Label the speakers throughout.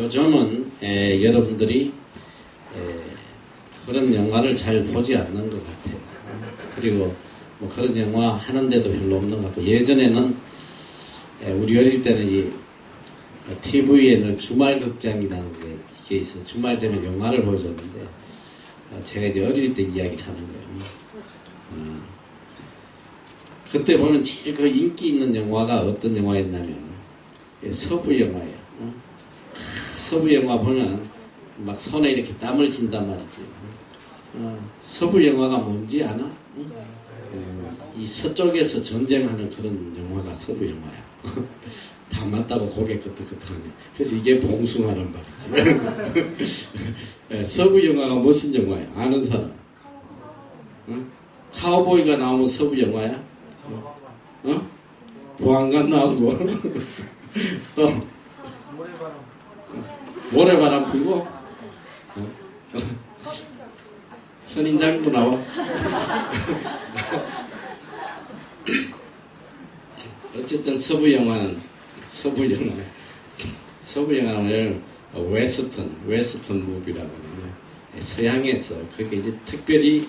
Speaker 1: 요즘은 여러분들이 그런 영화를 잘 보지 않는 것 같아요. 그리고 뭐 그런 영화 하는데도 별로 없는 것 같고, 예전에는 우리 어릴 때는 이 TV에는 주말 극장이라는 게 있어요. 주말 되면 영화를 보여줬는데, 제가 이제 어릴 때 이야기를 하는 거예요. 그때 보면 제일 그 인기 있는 영화가 어떤 영화였냐면 서부 영화예요. 서부 영화 보면 막 손에 이렇게 땀을 진단 말이지. 서부 영화가 뭔지 아나? 이 서쪽에서 전쟁하는 그런 영화가 서부 영화야. 다 맞다고 고개 끄덕끄덕하네. 그래서 이게 봉숭아란 말이지. 서부 영화가 무슨 영화야? 아는 사람? 카우보이가 나오면 서부 영화야? 보안관 나오고 모래바람 불고 선인장도 나와. 어쨌든 서부 영화는 웨스턴 무비라고 해요. 서양에서 그게 이제 특별히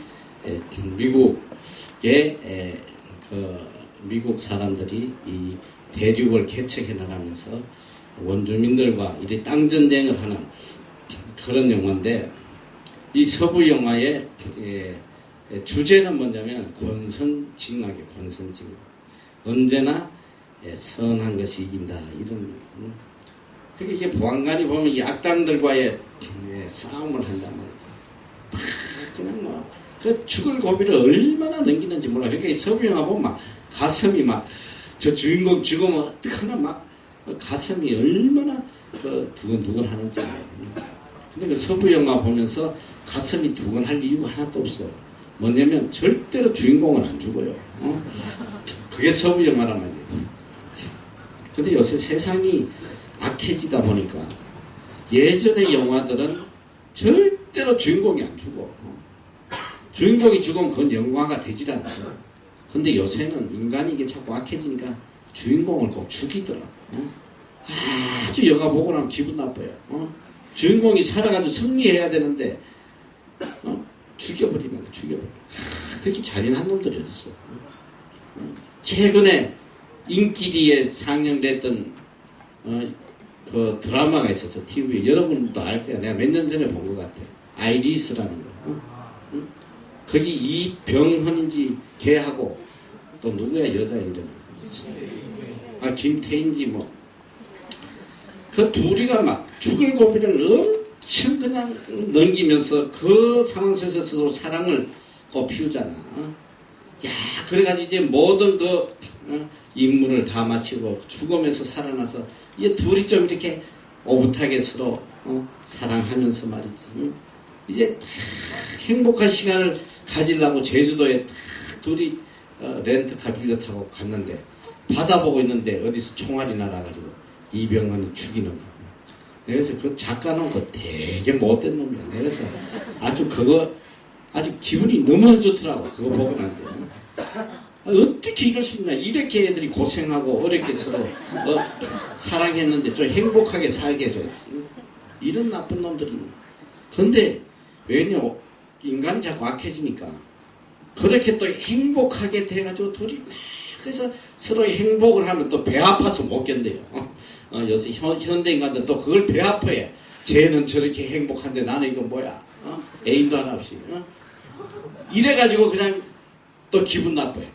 Speaker 1: 미국의 미국 사람들이 이 대륙을 개척해 나가면서 원주민들과 이렇게 땅 전쟁을 하는 그런 영화인데, 이 서부 영화의 주제는 뭐냐면 권선징악이에요. 권선징악. 언제나 선한 것이 이긴다. 이런. 그게 이제 보안관이 보면 이 악당들과의 싸움을 한단 말이죠. 그냥 뭐 그 죽을 고비를 얼마나 넘기는지 몰라. 그러니까 서부 영화 보면 막 가슴이 막, 저 주인공 죽으면 어떡하나 막 가슴이 얼마나 그 두근두근 하는지. 근데 그 서부 영화 보면서 가슴이 두근할 이유가 하나도 없어. 뭐냐면 절대로 주인공은 안 죽어요. 그게 서부 영화란 말이에요. 근데 요새 세상이 악해지다 보니까 예전의 영화들은 절대로 주인공이 안 죽어. 주인공이 죽으면 그건 영화가 되질 않아요. 근데 요새는 인간이 이게 자꾸 악해지니까 주인공을 꼭 죽이더라. 아주 영화 보고 나면 기분 나빠요. 주인공이 살아가지고 승리해야 되는데 죽여버리면 죽여버려. 그렇게 잔인한 놈들이 어딨어. 최근에 인기리에 상영됐던 그 드라마가 있어서 TV에, 여러분도 알 거야. 내가 몇 년 전에 본 것 같아. 아이리스라는 거. 거기 이병헌인지 걔하고 또 누구야, 여자 이름? 김태인지 뭐. 그 둘이가 막 죽을 고비를 엄청 그냥 넘기면서 그 상황 속에서도 사랑을 꽃피우잖아. 야, 그래가지고 이제 모든 그 임무를 다 마치고 죽으면서 살아나서 이제 둘이 좀 이렇게 오붓하게 서로 사랑하면서 말이지. 이제 행복한 시간을 가지려고 제주도에 둘이 렌트카 빌려 타고 갔는데, 바다 보고 있는데 어디서 총알이 날아가지고 이병헌이 죽이는 거. 그래서 그 작가는 그 되게 못된 놈이야. 그래서 아주 기분이 너무 좋더라고. 그거 보고 난 때. 어떻게 이럴 수 있나. 이렇게 애들이 고생하고 어렵게 서로 사랑했는데 좀 행복하게 살게 해줘야지. 이런 나쁜 놈들이. 근데 왜냐, 인간이 자꾸 악해지니까 그렇게 또 행복하게 돼가지고 둘이 그래서 서로 행복을 하면 또 배 아파서 못 견뎌요. 요새 현대 인간들 또 그걸 배 아파해. 쟤는 저렇게 행복한데 나는 이거 뭐야? 애인도 하나 없이. 이래가지고 그냥 또 기분 나빠요.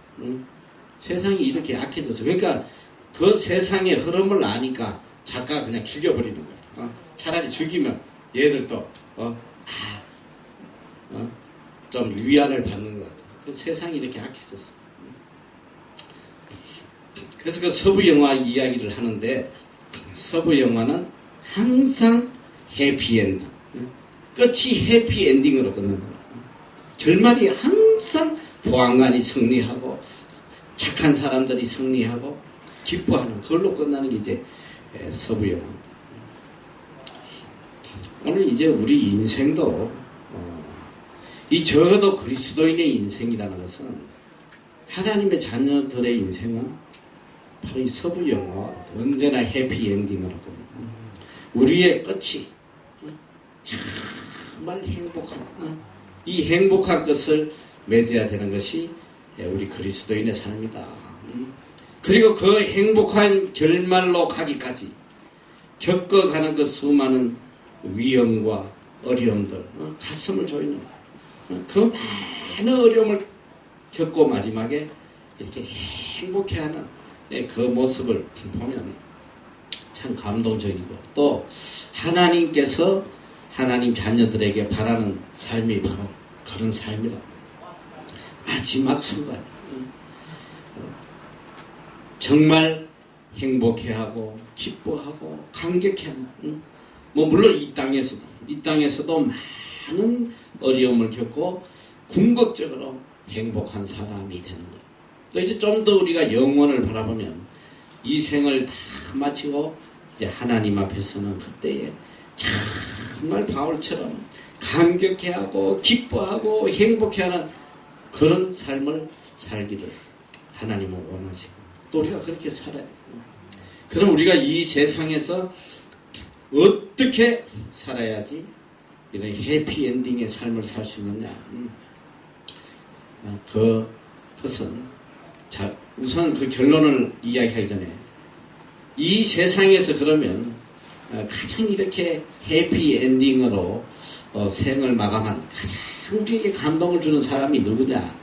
Speaker 1: 세상이 이렇게 악해져서. 그러니까 그 세상의 흐름을 아니까 작가가 그냥 죽여버리는 거예요. 차라리 죽이면 얘들 또 좀 위안을 받는 것 같아요. 그 세상이 이렇게 악해졌어. 그래서 그 서부 영화 이야기를 하는데, 서부 영화는 항상 해피엔딩. 끝이 해피엔딩으로 끝납니다. 결말이 항상 보안관이 승리하고 착한 사람들이 승리하고 기뻐하는 그걸로 끝나는 게 이제 서부 영화. 오늘 이제 우리 인생도 적어도 그리스도인의 인생이라는 것은, 하나님의 자녀들의 인생은 바로 이 서부 영화와 언제나 해피엔딩으로 끝납니다. 우리의 끝이 정말 행복한 이 행복한 것을 맺어야 되는 것이 우리 그리스도인의 삶이다. 그리고 그 행복한 결말로 가기까지 겪어가는 그 수많은 위험과 어려움들, 가슴을 조이는 그 많은 어려움을 겪고 마지막에 이렇게 행복해하는 그 모습을 보면 참 감동적이고, 또 하나님께서 하나님 자녀들에게 바라는 삶이 바로 그런 삶이라. 마지막 순간 정말 행복해하고 기뻐하고 감격해하는, 물론 이 땅에서도 많은 어려움을 겪고 궁극적으로 행복한 사람이 되는 것. 또 이제 좀 더 우리가 영원을 바라보면 이 생을 다 마치고 이제 하나님 앞에서는 그때에 정말 바울처럼 감격해하고 기뻐하고 행복해하는 그런 삶을 살기를 하나님은 원하시고, 또 우리가 그렇게 살아요. 그럼 우리가 이 세상에서 어떻게 살아야지 이런 해피엔딩의 삶을 살 수 있느냐? 그것은 우선 그 결론을 이야기하기 전에 이 세상에서 그러면 가장 이렇게 해피엔딩으로 생을 마감한 가장 우리에게 감동을 주는 사람이 누구냐?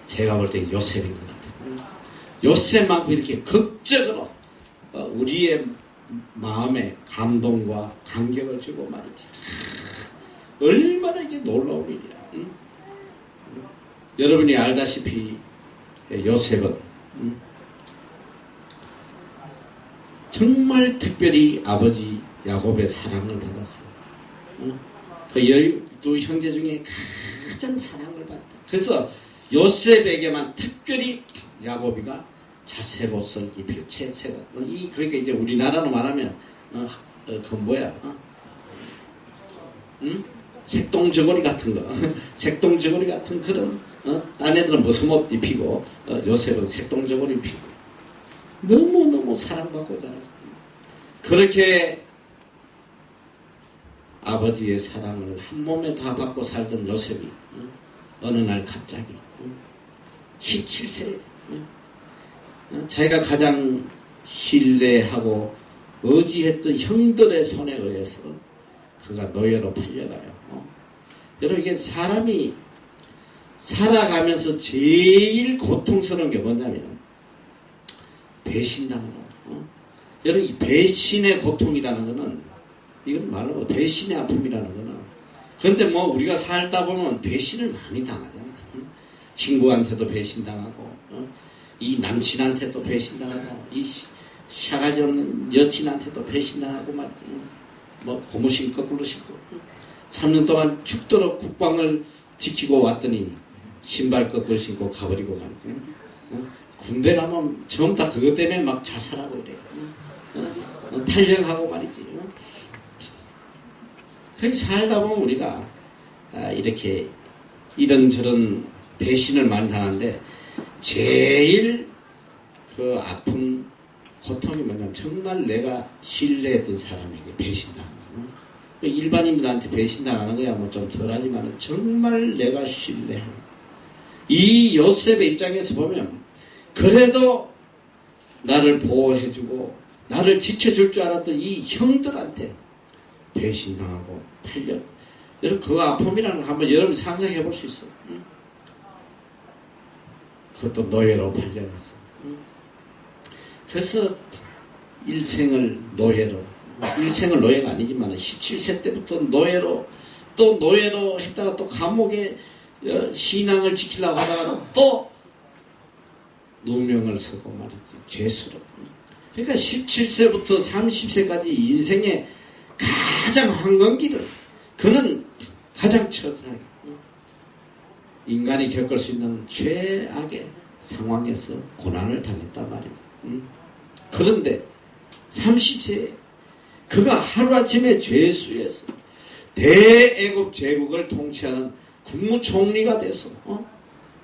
Speaker 1: 제가 볼 때 요셉인 것 같아요. 요셉만큼 이렇게 극적으로 우리의 마음에 감동과 감격을 주고 말이지. 얼마나 이게 놀라운 일이야. 여러분이 알다시피 요셉은 정말 특별히 아버지 야곱의 사랑을 받았어요. 그 12 형제 중에 가장 사랑을 받았다. 그래서 요셉에게만 특별히 야곱이가 자색옷을 입히고 채색옷. 그러니까 이제 우리나라로 말하면 그 뭐야? 색동저고리 같은 거, 색동저고리 같은 그런 딴 애들은 무슨 옷 입히고 요셉은 색동저고리 입히고 너무너무 사랑받고 자랐어요. 그렇게 아버지의 사랑을 한 몸에 다 받고 살던 요셉이 어느 날 갑자기 17세 자기가 가장 신뢰하고 의지했던 형들의 손에 의해서 그가 노예로 팔려가요. 여러분, 이게 사람이 살아가면서 제일 고통스러운 게 뭐냐면 배신당하는 거. 여러분, 이 배신의 고통이라는 거는 이건 말로 배신의 아픔이라는 거는, 그런데 우리가 살다 보면 배신을 많이 당하잖아요. 친구한테도 배신당하고 이 남친한테도 배신당하고 이 샤가지 없는 여친한테도 배신당하고 말이지. 고무신 거꾸로 신고 3년 동안 죽도록 국방을 지키고 왔더니 신발 거꾸로 신고 가버리고 말이지. 군대 가면 전부 다 그것 때문에 막 자살하고 이래요. 탈영하고 말이지. 그렇게 살다 보면 우리가 이렇게 이런저런 배신을 많이 당하는데, 제일 그 아픈 고통이 뭐냐면 정말 내가 신뢰했던 사람에게 배신당하는 거. 일반인들한테 배신당하는 거야 좀 덜하지만 정말 내가 신뢰하는 이 요셉의 입장에서 보면 그래도 나를 보호해주고 나를 지켜줄 줄 알았던 이 형들한테 배신당하고 팔려. 여러분, 그 아픔이라는 거 한번 여러분이 상상해 볼 수 있어요. 그것도 노예로 팔려갔어. 그래서 일생을 노예가 아니지만 17세 때부터 노예로, 또 노예로 했다가 또 감옥에 신앙을 지키려고 하다가 또 누명을 쓰고 말이지. 죄수로. 그러니까 17세부터 30세까지 인생의 가장 황금기를, 그는 가장 처사하게 인간이 겪을 수 있는 최악의 상황에서 고난을 당했단 말이에요. 그런데 30세에 그가 하루아침에 죄수에서 대애국 제국을 통치하는 국무총리가 돼서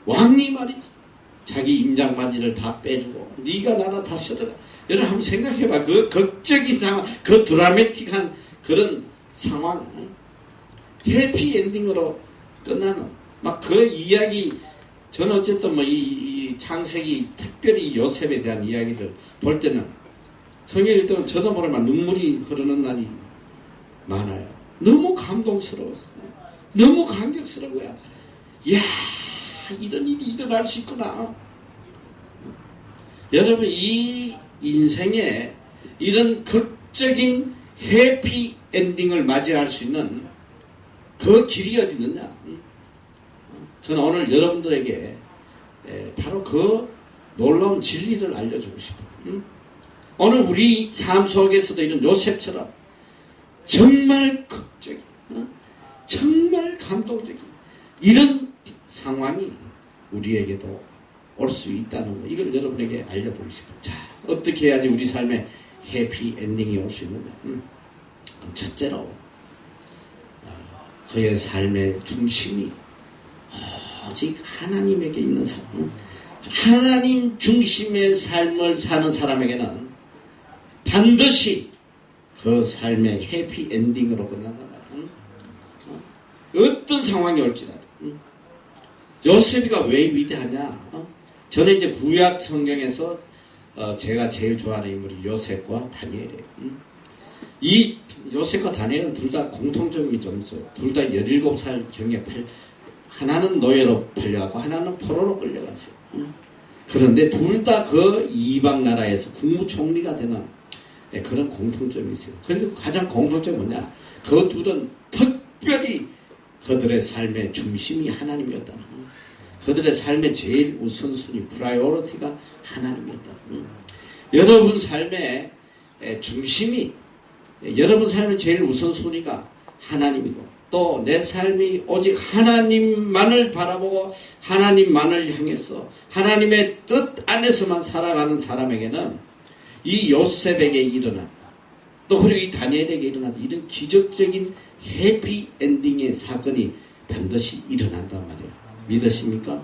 Speaker 1: 왕이 말이지. 자기 인장 반지를 다 빼주고 네가 나라 다 써들어. 여러분 한번 생각해봐. 그 극적인 상황, 그 드라마틱한 그런 상황, 해피엔딩으로 끝나는 막 그 이야기. 저는 어쨌든 뭐 이 창세기, 특별히 요셉에 대한 이야기를 볼 때는 성경에 있던 저도 모르면 눈물이 흐르는 날이 많아요. 너무 감동스러웠어요. 너무 감격스러운 거야. 이야, 이런 일이 일어날 수 있구나. 여러분, 이 인생에 이런 극적인 해피 엔딩을 맞이할 수 있는 그 길이 어디 있느냐? 저는 오늘 여러분들에게 바로 그 놀라운 진리를 알려주고 싶어요. 오늘 우리 삶 속에서도 이런 요셉처럼 정말 극적인, 정말 감동적인 이런 상황이 우리에게도 올 수 있다는 거, 이걸 여러분에게 알려드리고 싶어요. 자, 어떻게 해야지 우리 삶에 해피 엔딩이 올 수 있느냐? 첫째로 그의 삶의 중심이 오직 하나님에게 있는 삶, 하나님 중심의 삶을 사는 사람에게는 반드시 그 삶의 해피 엔딩으로 끝난단 말이야. 어떤 상황이 올지라도. 요셉이가 왜 위대하냐? 저는 이제 구약 성경에서 제가 제일 좋아하는 인물이 요셉과 다니엘이에요. 이 요셉과 다니엘은 둘 다 공통점이 좀 있어요. 둘 다 17살 경에 하나는 노예로 팔려갔고 하나는 포로로 끌려갔어요. 그런데 둘 다 그 이방 나라에서 국무총리가 되는 그런 공통점이 있어요. 그래서 가장 공통점이 뭐냐? 그 둘은 특별히 그들의 삶의 중심이 하나님이었다는 거예요. 그들의 삶의 제일 우선순위, 프라이오리티가 하나님이었다는 거예요. 여러분 삶의 중심이, 여러분 삶의 제일 우선순위가 하나님이고, 또 내 삶이 오직 하나님만을 바라보고 하나님만을 향해서 하나님의 뜻 안에서만 살아가는 사람에게는 이 요셉에게 일어났다, 또 그리고 이 다니엘에게 일어났다, 이런 기적적인 해피 엔딩의 사건이 반드시 일어난단 말이에요. 믿으십니까?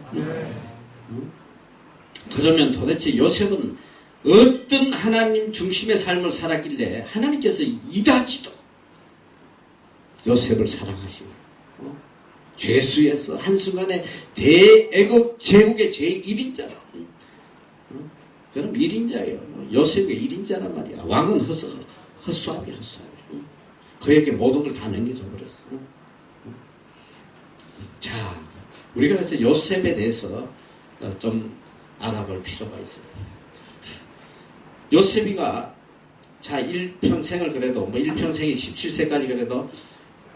Speaker 1: 그러면 도대체 요셉은 어떤 하나님 중심의 삶을 살았길래 하나님께서 이다지도 요셉을 사랑하시고 죄수에서 한순간에 대애국 제국의 제1인자라. 그럼 1인자예요. 요셉이 1인자란 말이야. 왕은 헛수합이야. 그에게 모든 걸 다 넘겨줘 버렸어. 자, 우리가 그래서 요셉에 대해서 좀 알아볼 필요가 있어요. 요셉이가 자, 일평생을 그래도, 뭐 일평생이 17세까지 그래도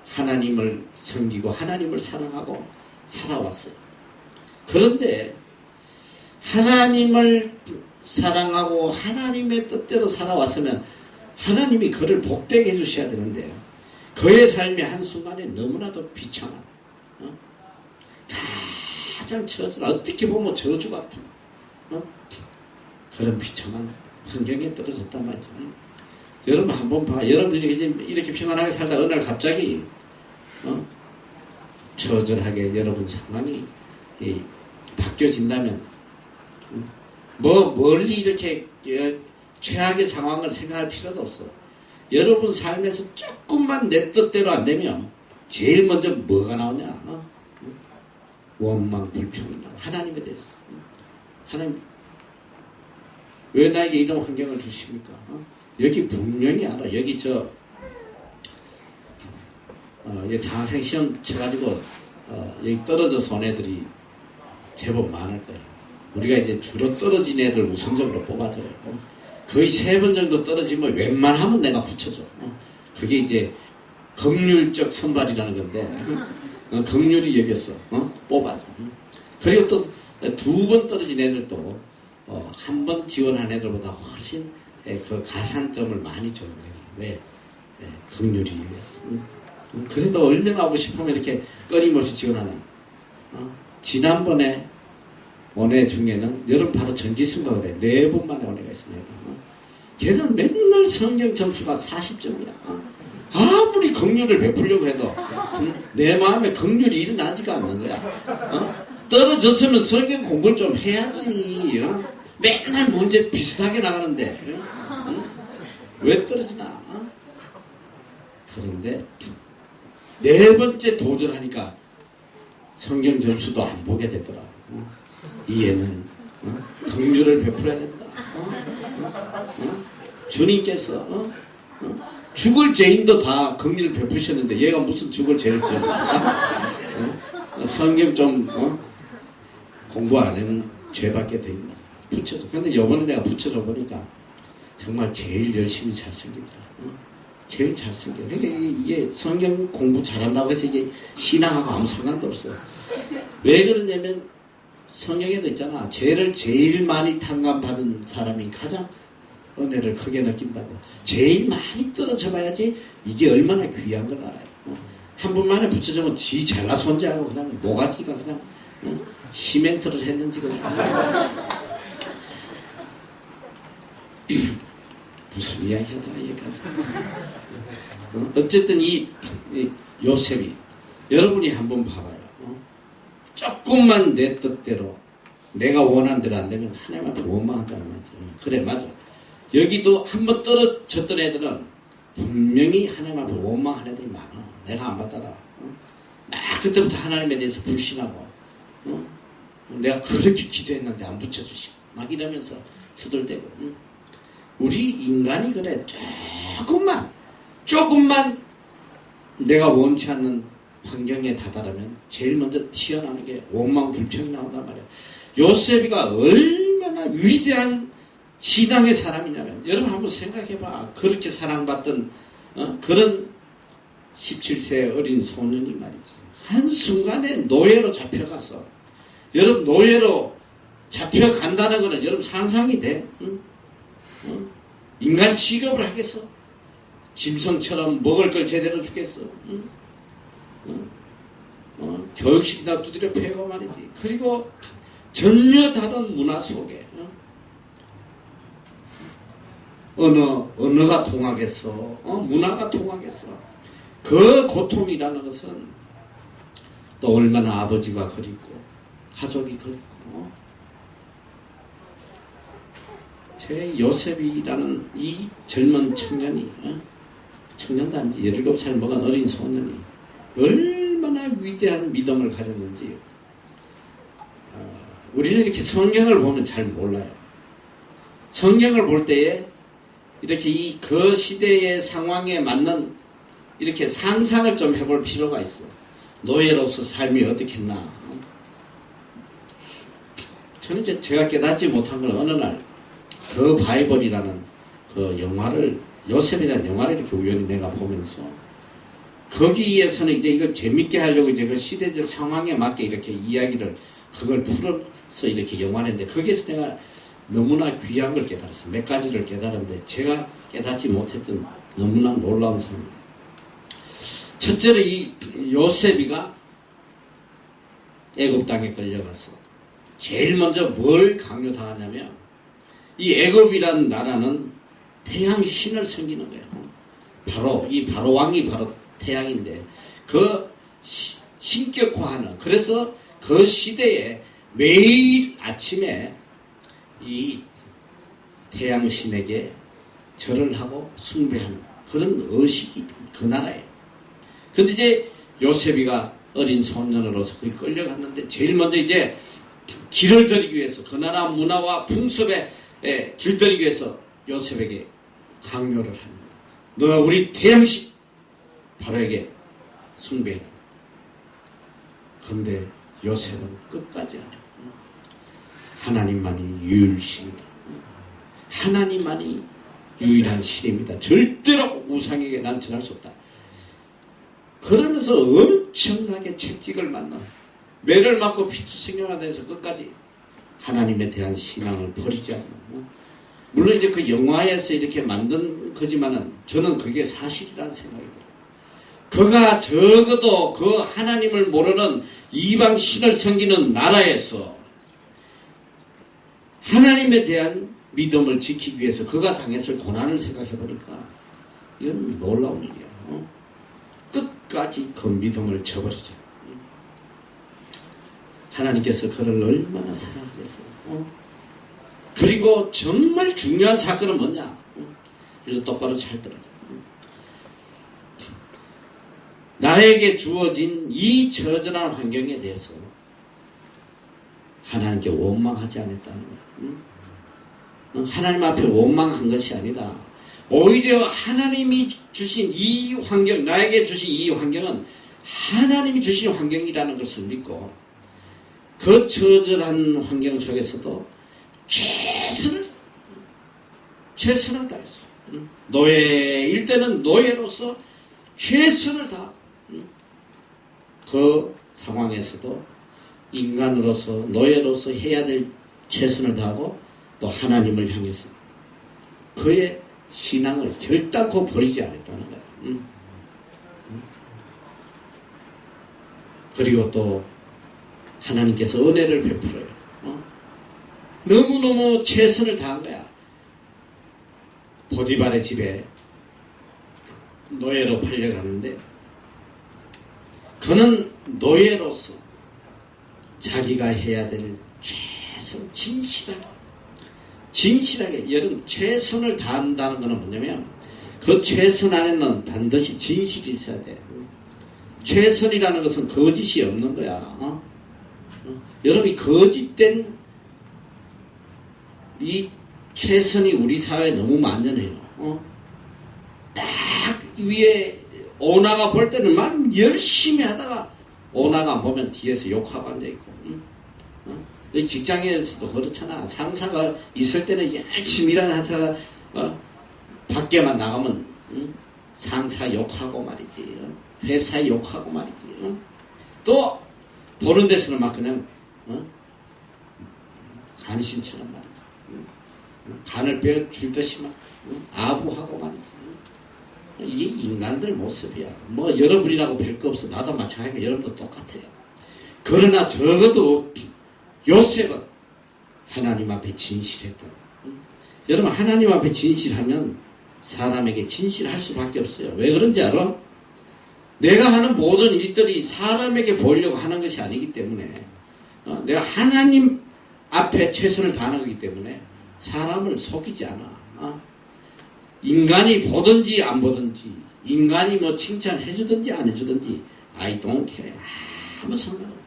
Speaker 1: 하나님을 섬기고 하나님을 사랑하고 살아왔어요. 그런데 하나님을 사랑하고 하나님의 뜻대로 살아왔으면 하나님이 그를 복되게 해주셔야 되는데, 그의 삶의 한순간에 너무나도 비참한, 가장 어떻게 보면 저주 같은 그런 비참한 환경에 떨어졌단 말이죠. 여러분 한번 봐. 여러분이 이렇게 평안하게 살다 어느 날 갑자기 처절하게 여러분 상황이 바뀌어진다면 멀리 이렇게 최악의 상황을 생각할 필요도 없어. 여러분 삶에서 조금만 내 뜻대로 안 되면 제일 먼저 뭐가 나오냐? 원망, 불평이 나와. 하나님에 대해서. 하나님 왜 나에게 이런 환경을 주십니까? 여기 분명히 알아. 여기 장학생 시험 쳐가지고 여기 떨어져서 온 애들이 제법 많을 거예요. 우리가 이제 주로 떨어진 애들 우선적으로 뽑아줘요. 거의 3번 정도 떨어지면 웬만하면 내가 붙여줘. 그게 이제 긍휼적 선발이라는 건데, 긍휼이 여겼어. 뽑아줘. 그리고 또 2번 떨어진 애들도 1번 지원한 애들보다 훨씬 그 가산점을 많이 줘요. 왜? 긍휼이 여겼어. 그래도 얼마나 하고 싶으면 이렇게 끊임없이 지원하는. 지난번에 온 애 중에는 여러분 바로 전지순가 그래. 4번 만에 온 애가 있습니다. 걔는 맨날 성경 점수가 40점이야. 아무리 긍휼을 베풀려고 해도 내 마음에 긍휼이 일어나지가 않는 거야. 떨어졌으면 성경 공부를 좀 해야지. 어? 맨날 문제 비슷하게 나가는데 어? 왜 떨어지나? 어? 그런데 네 번째 도전하니까 성경 점수도 안 보게 되더라. 어? 이해는 긍휼을 베풀어야 된다. 주님께서 죽을 죄인도 다 긍휼을 베푸셨는데 얘가 무슨 죽을 죄를 지었나? 성경 좀 공부 안 하면 죄밖에 돼 있나? 붙여줘. 근데 이번에 내가 붙여줘 보니까 정말 제일 열심히 잘생기더라. 제일 잘생겨. 그러니까 이게 성경 공부 잘한다고 해서 이게 신앙하고 아무 상관도 없어. 왜 그러냐면 성경에도 있잖아. 죄를 제일 많이 탕감받은 사람이 가장 은혜를 크게 느낀다고. 제일 많이 떨어져 봐야지 이게 얼마나 귀한 걸 알아요. 한 번만에 붙여주면 지 잘나서 혼자 하고 그냥 모가지가 그냥 시멘트를 했는지 그냥 무슨 이야기하다 얘가. 어쨌든 이 요셉이 여러분이 한번 봐봐요. 조금만 내 뜻대로 내가 원하는 대로 안 되면 하나님한테 원망한다는 말이죠. 그래 맞아. 여기도 한번 떨어졌던 애들은 분명히 하나님한테 원망하는 애들 많아. 내가 안 받더라. 막 그때부터 하나님에 대해서 불신하고 내가 그렇게 기도했는데 안 붙여주시고 막 이러면서 수들대고. 우리 인간이 그래. 조금만 내가 원치 않는 환경에 다다르면 제일 먼저 튀어나오는 게 원망 불평이 나온단 말이야. 요셉이가 얼마나 위대한 신앙의 사람이냐면 여러분 한번 생각해봐. 그렇게 사랑받던 그런 17세 어린 소년이 말이지. 한순간에 노예로 잡혀갔어. 여러분 노예로 잡혀간다는 거는 여러분 상상이 돼? 인간 취급을 하겠어? 짐승처럼 먹을 걸 제대로 주겠어? 교육시키다 두드려 패고 말이지. 그리고 전혀 다른 문화 속에 언어가 통하겠어. 문화가 통하겠어. 그 고통이라는 것은 또 얼마나 아버지가 그립고 가족이 그립고 제 요셉이라는 이 젊은 청년이 청년도 아니지 17살 먹은 어린 소년이 얼마나 위대한 믿음을 가졌는지 우리는 이렇게 성경을 보면 잘 몰라요. 성경을 볼 때에 이렇게 그 시대의 상황에 맞는 이렇게 상상을 좀 해볼 필요가 있어. 노예로서 삶이 어떻겠나. 저는 이제 제가 깨닫지 못한 걸 어느 날 그 바이블이라는 그 영화를 요셉이라는 영화를 이렇게 우연히 내가 보면서 거기에서는 이제 이걸 재밌게 하려고 이제 그 시대적 상황에 맞게 이렇게 이야기를 그걸 풀어서 이렇게 영화를 했는데 거기에서 내가 너무나 귀한 걸 깨달았어요. 몇 가지를 깨달았는데 제가 깨닫지 못했던 너무나 놀라운 상황. 첫째로 이 요셉이가 애굽 땅에 끌려가서 제일 먼저 뭘 강요당하냐면 이 애굽이라는 나라는 태양 신을 섬기는 거예요. 바로 이 바로 왕이 바로 태양인데 그 신격화하는 그래서 그 시대에 매일 아침에 이 태양신에게 절을 하고 숭배하는 그런 의식이 그 나라예요. 그런데 이제 요셉이가 어린 소년으로서 거기 끌려갔는데 제일 먼저 이제 길을 들이기 위해서 그 나라 문화와 풍습에 길들이기 위해서 요셉에게 강요를 합니다. 너 우리 태양신 바로에게 숭배해라. 그런데 요셉은 끝까지 안 해요. 하나님만이 유일신이다. 하나님만이 유일한 신입니다. 절대로 우상에게 난 전할 수 없다. 그러면서 엄청나게 채찍을 맞는 매를 맞고 피투성령화 돼서 끝까지 하나님에 대한 신앙을 버리지 않는. 물론 이제 그 영화에서 이렇게 만든 거지만은 저는 그게 사실이라는 생각이 들어요. 그가 적어도 그 하나님을 모르는 이방 신을 섬기는 나라에서 하나님에 대한 믿음을 지키기 위해서 그가 당했을 고난을 생각해보니까 이건 놀라운 일이야. 끝까지 그 믿음을 저버리죠. 하나님께서 그를 얼마나 사랑하겠어요. 그리고 정말 중요한 사건은 뭐냐? 이거 똑바로 잘 들어요. 나에게 주어진 이 처절한 환경에 대해서 하나님께 원망하지 않았다는 거야. 하나님 앞에 원망한 것이 아니라 오히려 하나님이 주신 이 환경, 나에게 주신 이 환경은 하나님이 주신 환경이라는 것을 믿고 그 처절한 환경 속에서도 최선을 다했어. 노예일 때는 노예로서 최선을 다. 그 상황에서도 인간으로서 노예로서 해야 될 최선을 다하고 또 하나님을 향해서 그의 신앙을 결단코 버리지 않았다는 거야. 그리고 또 하나님께서 은혜를 베풀어요. 너무너무 최선을 다한 거야. 보디발의 집에 노예로 팔려가는데 그는 노예로서 자기가 해야 될 최선, 진실하게 여러분 최선을 다한다는 것은 뭐냐면 그 최선 안에는 반드시 진실이 있어야 돼. 최선이라는 것은 거짓이 없는 거야. 여러분이 거짓된 이 최선이 우리 사회에 너무 만연해요. 딱 위에 오나가 볼 때는 막 열심히 하다가 오나가 보면 뒤에서 욕하고 앉아있고. 직장에서도 그렇잖아. 상사가 있을 때는 열심히 일하다가 밖에만 나가면 상사 욕하고 말이지. 회사 욕하고 말이지. 또 보는 데서는 막 그냥 간신처럼 말이지. 간을 빼줄 듯이 막 아부하고 말이지. 이게 인간들 모습이야. 뭐 여러분이라고 별 거 없어. 나도 마찬가지고 여러분도 똑같아요. 그러나 적어도 요셉은 하나님 앞에 진실했다. 여러분 하나님 앞에 진실하면 사람에게 진실할 수밖에 없어요. 왜 그런지 알아? 내가 하는 모든 일들이 사람에게 보이려고 하는 것이 아니기 때문에 내가 하나님 앞에 최선을 다하는 거기 때문에 사람을 속이지 않아. 인간이 보든지 안 보든지 인간이 뭐 칭찬해 주든지 안 해주든지 I don't care. 아무 상관없어.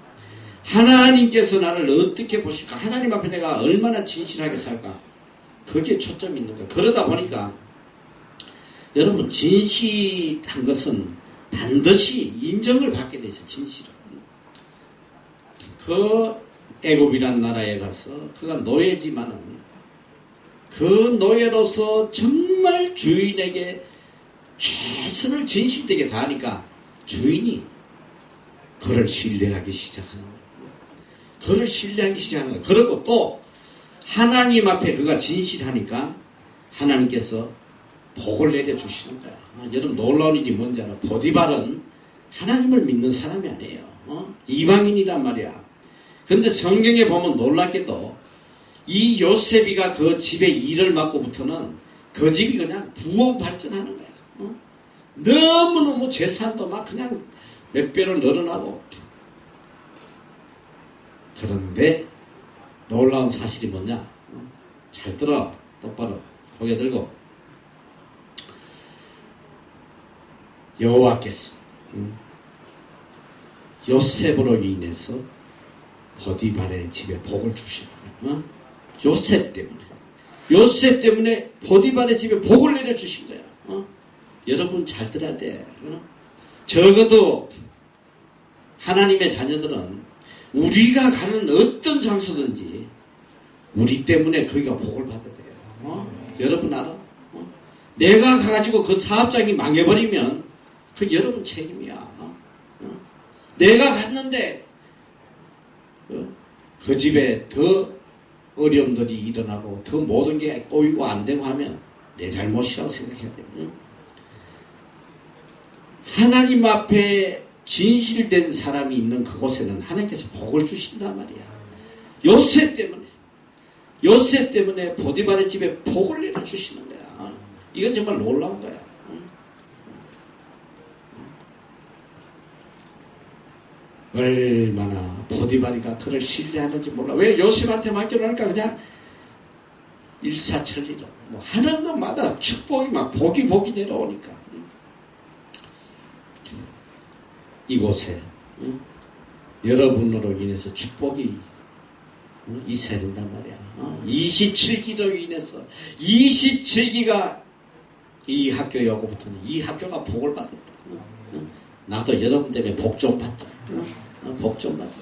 Speaker 1: 하나님께서 나를 어떻게 보실까? 하나님 앞에 내가 얼마나 진실하게 살까? 그게 초점이 있는 거야. 그러다 보니까 여러분 진실한 것은 반드시 인정을 받게 돼 있어. 진실은. 그 애굽이라는 나라에 가서 그가 노예지만은 그 노예로서 정말 주인에게 최선을 진실되게 다하니까 주인이 그를 신뢰하기 시작하는 거예요. 그를 신뢰하기 시작하는 거예요. 그리고 또 하나님 앞에 그가 진실하니까 하나님께서 복을 내려주시는 거야. 여러분 놀라운 일이 뭔지 알아? 보디발은 하나님을 믿는 사람이 아니에요. 이방인이란 말이야. 근데 성경에 보면 놀랍게도 이 요셉이가 그 집의 일을 맡고부터는 그 집이 그냥 부흥 발전하는 거야. 너무너무 재산도 막 그냥 몇 배로 늘어나고. 그런데 놀라운 사실이 뭐냐? 잘 들어. 똑바로 고개 들고. 여호와께서 요셉으로 인해서 보디발의 집에 복을 주시는 거야. 요셉 때문에 보디발의 집에 복을 내려주신 거야. 여러분 잘 들어야 돼. 적어도 하나님의 자녀들은 우리가 가는 어떤 장소든지 우리 때문에 거기가 복을 받아야 돼요. 여러분 알아? 내가 가가지고 그 사업장이 망해버리면 그 여러분 책임이야. 내가 갔는데 그 집에 더 어려움들이 일어나고 더 모든 게 꼬이고 안 되고 하면 내 잘못이라고 생각해야 돼. 하나님 앞에 진실된 사람이 있는 그곳에는 하나님께서 복을 주신단 말이야. 요셉 때문에 보디발의 집에 복을 내려주시는 거야. 이건 정말 놀라운 거야. 얼마나 보디바리가 그를 신뢰하는지 몰라. 왜 요셉한테 맡겨놓으니까 그냥 일사천리로 뭐 하는 것마다 축복이 막 복이 내려오니까 이곳에 여러분으로 인해서 축복이 있어야 된단 말이야. 27기로 인해서 27기가 이 학교에 오고부터는 이 학교가 복을 받았다. 나도 여러분 때문에 복 좀 받자. 복 좀 받자.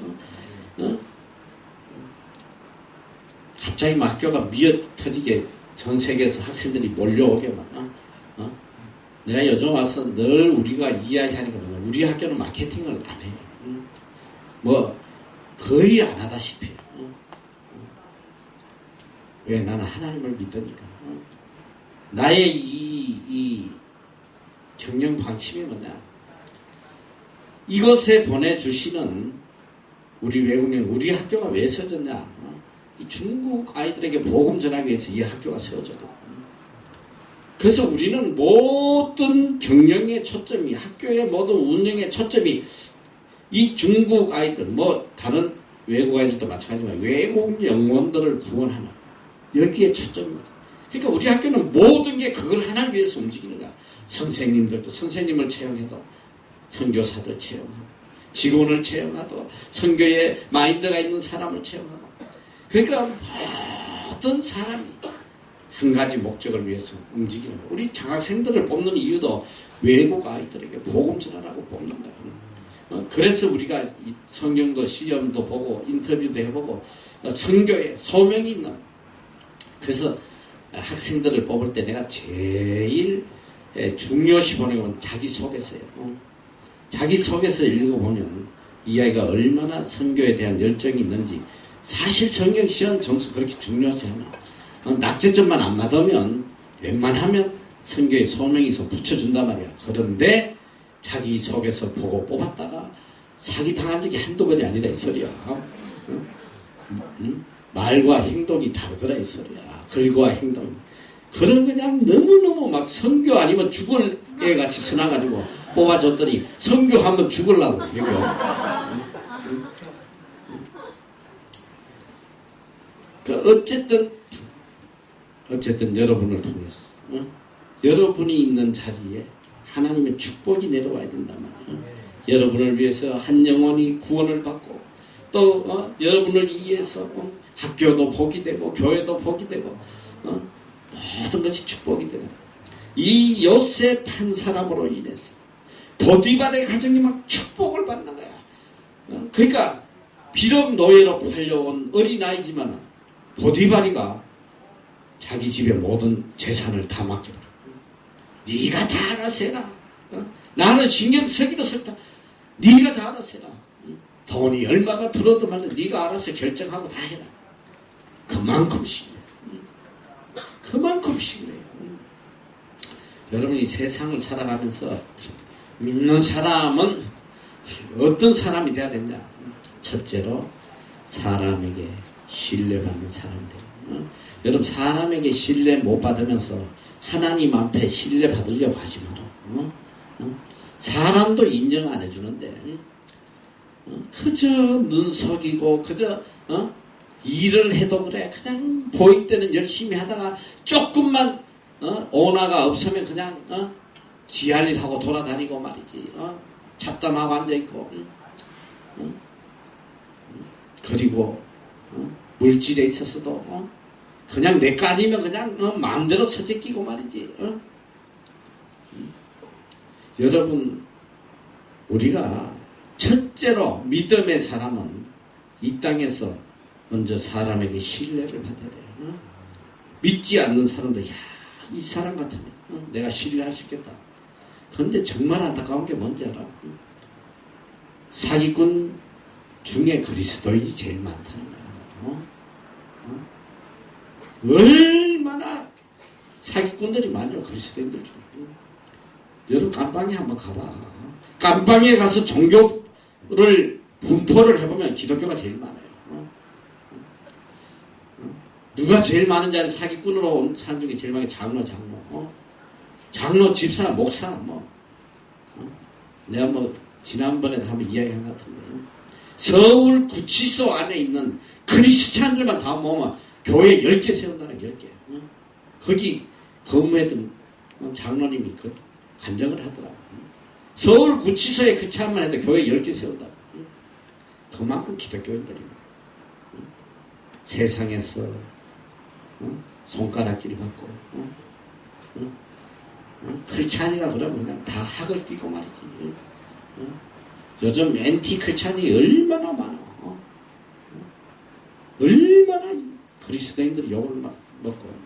Speaker 1: 갑자기 막 학교가 미어터지게 전 세계에서 학생들이 몰려오게만. 내가 요즘 와서 늘 우리가 이야기하니까 우리 학교는 마케팅을 안 해요. 뭐 거의 안 하다시피. 왜? 나는 하나님을 믿으니까. 나의 이 경영 방침이 뭐냐? 이것에 보내주시는 우리 외국인, 우리 학교가 왜 세워졌냐? 이 중국 아이들에게 복음 전하기 위해서 이 학교가 세워졌거든. 그래서 우리는 모든 경영의 초점이, 학교의 모든 운영의 초점이 이 중국 아이들, 뭐 다른 외국 아이들도 마찬가지지만 외국 영혼들을 구원하는 여기에 초점입니다. 그러니까 우리 학교는 모든 게 그걸 하나를 위해서 움직이는 거야. 선생님들도 선생님을 채용해도 선교사들 채용하고 직원을 채용하고 선교에 마인드가 있는 사람을 채용하고 그러니까 모든 사람이 한 가지 목적을 위해서 움직이는 거야. 우리 장학생들을 뽑는 이유도 외국 아이들에게 복음 전하라고 뽑는 거야. 그래서 우리가 성경도 시험도 보고 인터뷰도 해보고 선교에 소명이 있는 그래서 학생들을 뽑을 때 내가 제일 중요시 보는 건 자기소개서예요. 자기소개서 읽어보면 이 아이가 얼마나 선교에 대한 열정이 있는지 사실 성경 시험 점수 그렇게 중요하지 않아. 낙제점만 안 맞으면 웬만하면 선교에 소명이 있어 붙여준단 말이야. 그런데 자기소개서 보고 뽑았다가 사기 당한 적이 한두 번이 아니다 이 소리야. 말과 행동이 다르더라 이 소리야. 글과 행동. 그런 그냥 너무너무 막 선교 아니면 죽을 애 같이 서나가지고 뽑아줬더니 선교하면 죽으려고 여기. 어쨌든 여러분을 통해서 여러분이 있는 자리에 하나님의 축복이 내려와야 된단 말이에요. 여러분을 위해서 한 영혼이 구원을 받고 또 여러분을 위해서 학교도 복이 되고 교회도 복이 되고 모든 것이 축복이 되고 이 요셉 한 사람으로 인해서 보디발의 가정이 막 축복을 받는 거야. 그러니까 비록 노예로 팔려온 어린아이지만 보디발이가 자기 집의 모든 재산을 다 맡겨라. 네가 다 알아서 해라. 나는 신경 쓰기도 싫다. 네가 다 알아서 해라. 돈이 얼마가 들어도 말라 네가 알아서 결정하고 다 해라. 그만큼씩. 그만큼씩. 여러분이 세상을 살아가면서 믿는 사람은 어떤 사람이 돼야 되냐? 첫째로 사람에게 신뢰받는 사람들. 여러분 사람에게 신뢰 못 받으면서 하나님 앞에 신뢰 받으려고 하지 마라. 사람도 인정 안 해주는데 그저 눈 속이고 그저 일을 해도 그래 그냥 보일 때는 열심히 하다가 조금만 오나가 없으면 그냥 지할 일하고 돌아다니고 말이지. 잡담하고 앉아있고 그리고 물질에 있어서도 그냥 내거 아니면 그냥 마음대로 서재끼고 말이지. 여러분 우리가 첫째로 믿음의 사람은 이 땅에서 먼저 사람에게 신뢰를 받아야 돼요. 믿지 않는 사람도 이 사람 같으면 내가 신뢰할 수 있겠다. 그런데 정말 안타까운 게 뭔지 알아? 사기꾼 중에 그리스도인이 제일 많다는 거야. 얼마나 사기꾼들이 많아요. 그리스도인들 중에. 여러분 깜방에 한번 가봐. 깜방에 가서 종교를 분포를 해보면 기독교가 제일 많아요. 누가 제일 많은지 아는 사기꾼으로 온 사람 중에 제일 많은 게 장로. 장로, 집사, 목사 내가 지난번에도 한번 이야기한 것 같은데 서울 구치소 안에 있는 크리스찬들만 다 모으면 교회 10개 세운다는 10개. 거기 근무했던 장로님이 그 간증을 하더라고. 서울 구치소에 그 차만 해도 교회 10개 세운다. 그만큼 기독교인들이 세상에서 손가락질 받고 크리스찬이라 그러면 그냥 다 학을 띄고 말이지. 요즘 엔티 크리스찬이 얼마나 많아. 얼마나 그리스도인들이 욕을 먹고.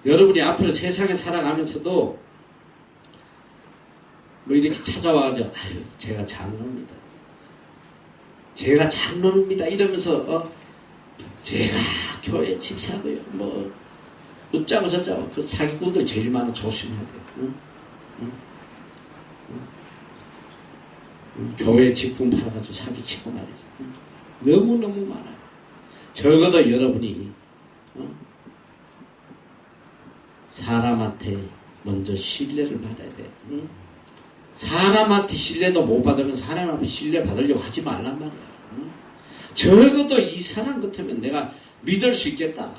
Speaker 1: 여러분이 앞으로 세상에 살아가면서도 뭐 이렇게 찾아와가지고 아유 제가 장로입니다. 제가 장로입니다. 이러면서 제가 교회 집사고요. 뭐 어쩌고 저쩌고 그 사기꾼들 제일 많아. 조심해야 돼요. 교회 직분 팔아가지고 사기치고 말이죠. 너무너무 많아요. 적어도 여러분이 사람한테 먼저 신뢰를 받아야 돼. 사람한테 신뢰도 못 받으면 사람 앞에 신뢰 받으려고 하지 말란 말이야. 적어도 이 사람 같으면 내가 믿을 수 있겠다.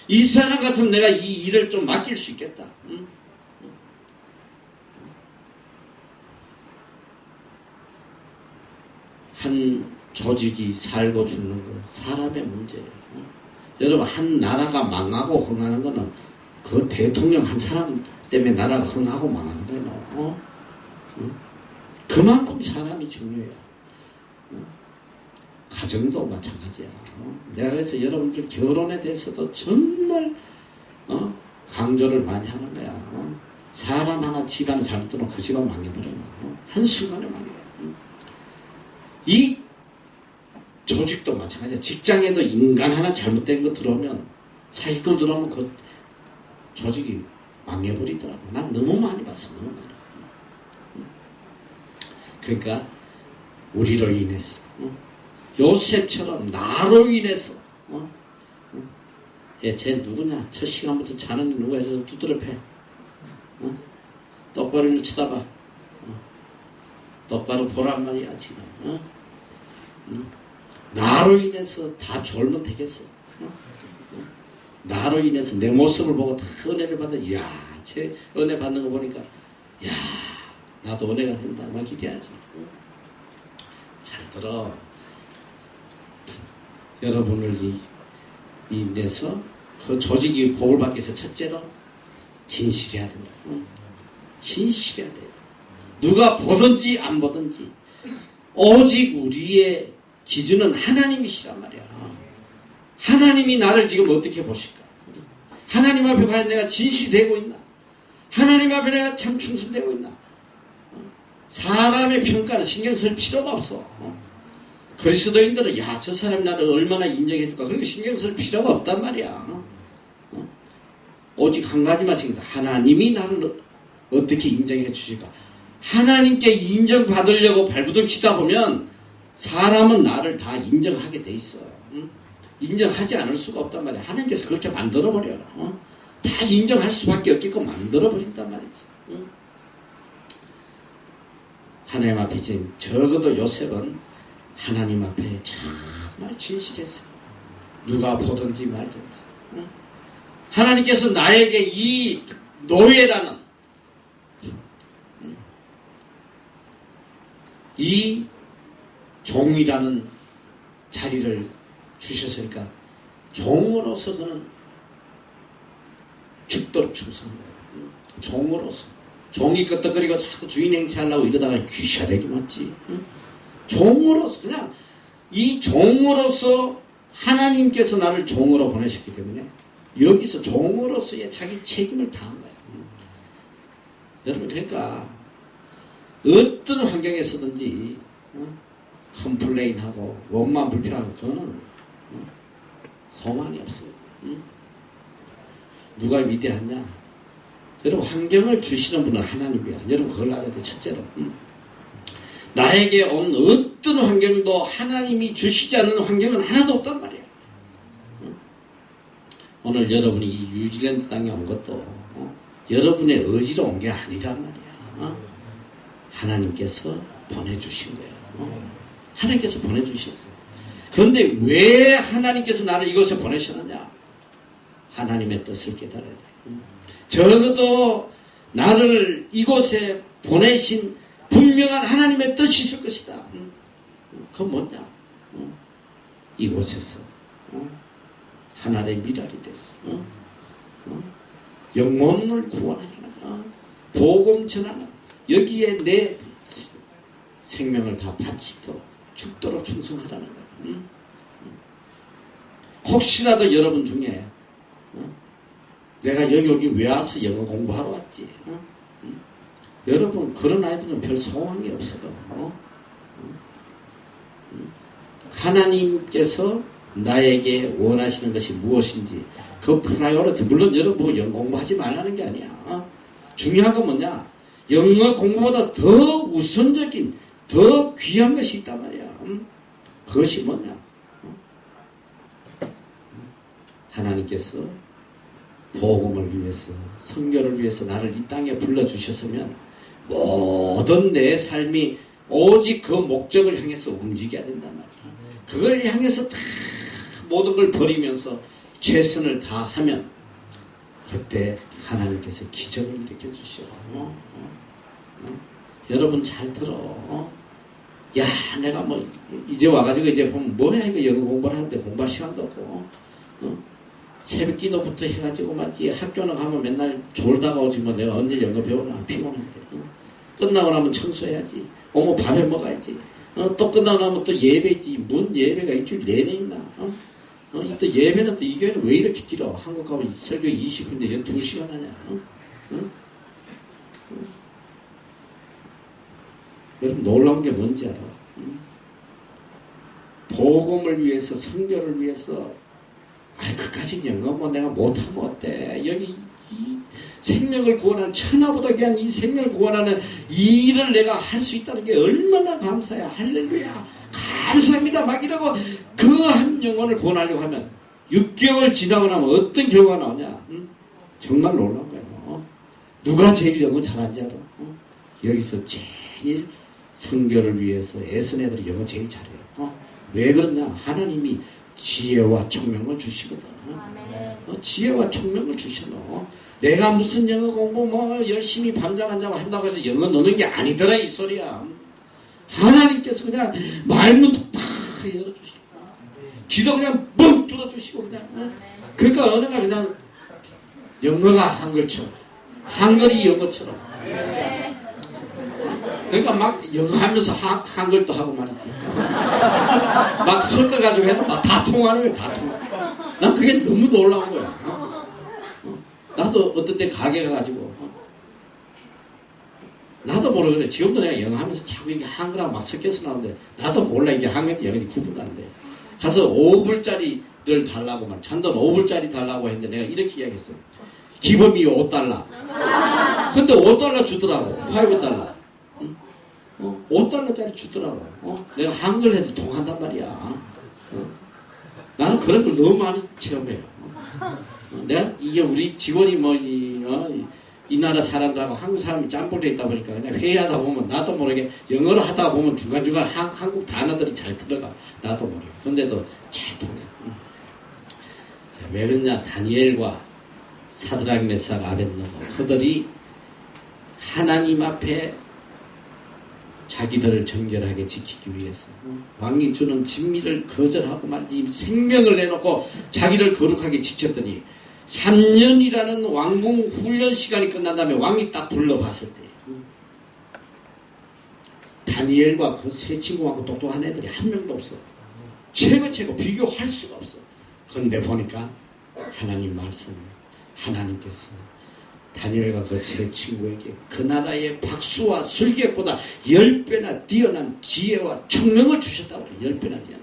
Speaker 1: 이 사람 같으면 내가 이 일을 좀 맡길 수 있겠다. 한 조직이 살고 죽는 거 사람의 문제예요. 여러분 한 나라가 망하고 흥하는 거는 그 대통령 한 사람 때문에 나라가 흥하고 망하는 거예요. 그만큼 사람이 중요해요. 가정도 마찬가지야. 내가 그래서 여러분들 결혼에 대해서도 정말 강조를 많이 하는 거야. 사람 하나 집안에 잘못되면 그 집안 망해버려요. 한순간에 망해요. 이 조직도 마찬가지야. 직장에도 인간 하나 잘못된 거 들어오면 사기꾼 들어오면 그 조직이 망해버리더라고. 난 너무 많이 봤어. 너무 많이. 그러니까 우리로 인해서 요셉처럼 나로 인해서 쟤 누구냐? 첫 시간부터 자는 누가 해서 두드려 패. 똑바로 쳐다봐. 똑바로 보란 말이야 지금. 나로 인해서 다 졸면 되겠어. 나로 인해서 내 모습을 보고 다 은혜를 받아. 이야, 쟤 은혜 받는 거 보니까 야, 나도 은혜가 된다. 막 기대하지. 잘 들어. 여러분을 인해서 그 조직이 복을 받기 위해서 첫째로 진실해야 된다. 진실해야 돼요. 누가 보든지 안 보든지 오직 우리의 기준은 하나님이시란 말이야. 하나님이 나를 지금 어떻게 보실까? 하나님 앞에 과연 내가 진실되고 있나? 하나님 앞에 내가 참 충성되고 있나? 사람의 평가는 신경 쓸 필요가 없어. 그리스도인들은 야, 저 사람이 나를 얼마나 인정해줄까? 그런 거 신경 쓸 필요가 없단 말이야. 오직 한 가지만 생각해. 하나님이 나를 어떻게 인정해 주실까? 하나님께 인정받으려고 발부둥 치다 보면 사람은 나를 다 인정하게 돼 있어. 인정하지 않을 수가 없단 말이야. 하나님께서 그렇게 만들어버려. 다 인정할 수밖에 없게끔 만들어버린단 말이지. 하나님 앞에 지금 적어도 요셉은 하나님 앞에 정말 진실했어요. 누가 보든지 말든지. 하나님께서 나에게 이 노예라는 이 종이라는 자리를 주셨으니까 종으로서 그는 죽도록 충성한 거예요. 종으로서. 종이 끄떡거리고 자꾸 주인 행세하려고 이러다가 귀샤대기 맞지. 종으로서 그냥 이 종으로서 하나님께서 나를 종으로 보내셨기 때문에 여기서 종으로서의 자기 책임을 다한 거예요. 여러분 그러니까 어떤 환경에서든지 컴플레인하고 원만 불평하고 그거는 소망이 없어요. 누가 위대하냐? 여러분 환경을 주시는 분은 하나님이야. 여러분 그걸 알아야 돼. 첫째로 나에게 온 어떤 환경도 하나님이 주시지 않는 환경은 하나도 없단 말이야. 오늘 여러분이 이 뉴질랜드 땅에 온 것도 여러분의 의지로 온 게 아니란 말이야. 하나님께서 보내주신 거예요. 하나님께서 보내주셨어요. 그런데 왜 하나님께서 나를 이곳에 보내셨느냐? 하나님의 뜻을 깨달아야 돼요. 적어도 나를 이곳에 보내신 분명한 하나님의 뜻이 있을 것이다. 그건 뭐냐? 이곳에서 하나의 미랄이 됐어. 영혼을 구원하는 복음 전하는 여기에 내 생명을 다 바치도록 죽도록 충성하라는 거야. 혹시라도 여러분 중에 내가 여기 왜 와서 영어 공부하러 왔지? 여러분 그런 아이들은 별 소망이 없어요. 하나님께서 나에게 원하시는 것이 무엇인지 그 프라이어리티 물론 여러분 뭐 영어 공부하지 말라는 게 아니야. 중요한 건 뭐냐? 영어 공부보다 더 우선적인 더 귀한 것이 있단 말이야. 그것이 뭐냐? 하나님께서 복음을 위해서 선교를 위해서 나를 이 땅에 불러주셨으면 모든 내 삶이 오직 그 목적을 향해서 움직여야 된단 말이야. 그걸 향해서 다 모든 걸 버리면서 최선을 다하면 그때 하나님께서 기적을 일으켜주셔. 여러분 잘 들어. 야 내가 뭐 이제 와가지고 이제 보면 뭐야 이거 영어 공부를 하는데 공부할 시간도 없고 새벽 기도부터 해가지고 맞지 학교는 가면 맨날 졸다가 오지 뭐 내가 언제 영어 배우나 피곤한데 끝나고 나면 청소해야지 어머 밥에 먹어야지 또 끝나고 나면 또 예배 있지 뭔 예배가 일주일 내내 있나 또 예배는 또 이 교회는 왜 이렇게 길어 한국 가면 설교 20분인데 얘 2시간 하냐 여러분 놀라운 게 뭔지 알아? 복음을 위해서 선교를 위해서 그까지 영어 뭐 내가 못하면 어때? 여기 이 생명을 구원하는 천하보다 귀한 이 생명을 구원하는 이 일을 내가 할 수 있다는 게 얼마나 감사해. 할렐루야. 감사합니다. 막 이러고 그 한 영혼을 구원하려고 하면 6개월 지나고 나면 어떤 결과가 나오냐? 정말 놀라운 거예요. 누가 제일 영어 잘하는지 알아? 여기서 제일 선교를 위해서 애쓴 애들이 영어 제일 잘해요. 왜 그러냐? 하나님이 지혜와 총명을 주시거든. 지혜와 총명을 주셔. 내가 무슨 영어 공부 뭐 열심히 밤잠 한다고 해서 영어 넣는 게 아니더라 이 소리야. 하나님께서 그냥 말문도 팍 열어주시고 귀도 그냥 뻥 뚫어주시고 그냥 그러니까 어느 날 그냥 영어가 한글처럼 한글이 영어처럼 그러니까 막 영어 하면서 한글도 하고 말이지. 막 섞어가지고 해서 다 통하는 거야, 다 통해. 난 그게 너무 놀라운 거야. 나도 어떤 때 가게 가가지고, 나도 모르고 그래. 지금도 내가 영어 하면서 자꾸 이게 한글하고 막 섞여서 나오는데, 나도 몰라. 이게 한글인지 영어인지 구분도 안 돼. 가서 5불짜리를 달라고 말, 잔돈 5불짜리 달라고 했는데 내가 이렇게 이야기했어요. 기범이 $5. 근데 $5 주더라고. 5달러. 5달러짜리 주더라고. 내가 한글 해도 통한단 말이야. 나는 그런 걸 너무 많이 체험해요. 내가 이게 우리 직원이 뭐 이 나라 사람들하고 한국 사람이 짬뽕돼 있다 보니까 그냥 회의하다 보면 나도 모르게 영어로 하다 보면 중간중간 한국 단어들이 잘 들어가. 나도 모르게. 근데도 잘 통해. 왜 그러냐? 다니엘과 사드락 메삭 아벳느고 그들이 하나님 앞에 자기들을 정결하게 지키기 위해서 왕이 주는 진미를 거절하고 말이지 생명을 내놓고 자기를 거룩하게 지켰더니 3년이라는 왕궁 훈련 시간이 끝난 다음에 왕이 딱 둘러봤을 때 다니엘과 그 세 친구하고 똑똑한 애들이 한 명도 없어. 최고 비교할 수가 없어. 그런데 보니까 하나님 말씀 하나님께서 다니엘과 그 세 친구에게 그 나라의 박수와 술객보다 10배나 뛰어난 지혜와 총명을 주셨다고 그래요. 10배나 뛰어난.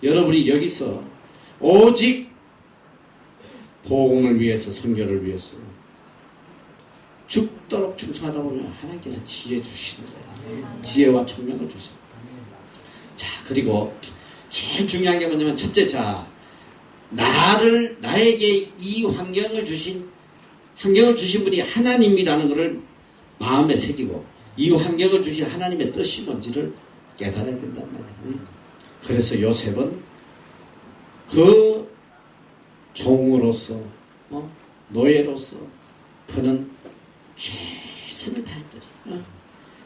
Speaker 1: 여러분이 여기서 오직 복음을 위해서 선교를 위해서 죽도록 충성하다 보면 하나님께서 지혜 주시는 거야. 지혜와 총명을 주셔. 자, 그리고 제일 중요한 게 뭐냐면 첫째, 자, 나에게 이 환경을 주신 분이 하나님이라는 것을 마음에 새기고 이 환경을 주신 하나님의 뜻이 뭔지를 깨달아야 된단 말이에요. 그래서 요셉은 그 종으로서 노예로서 그는 최선을 다했더니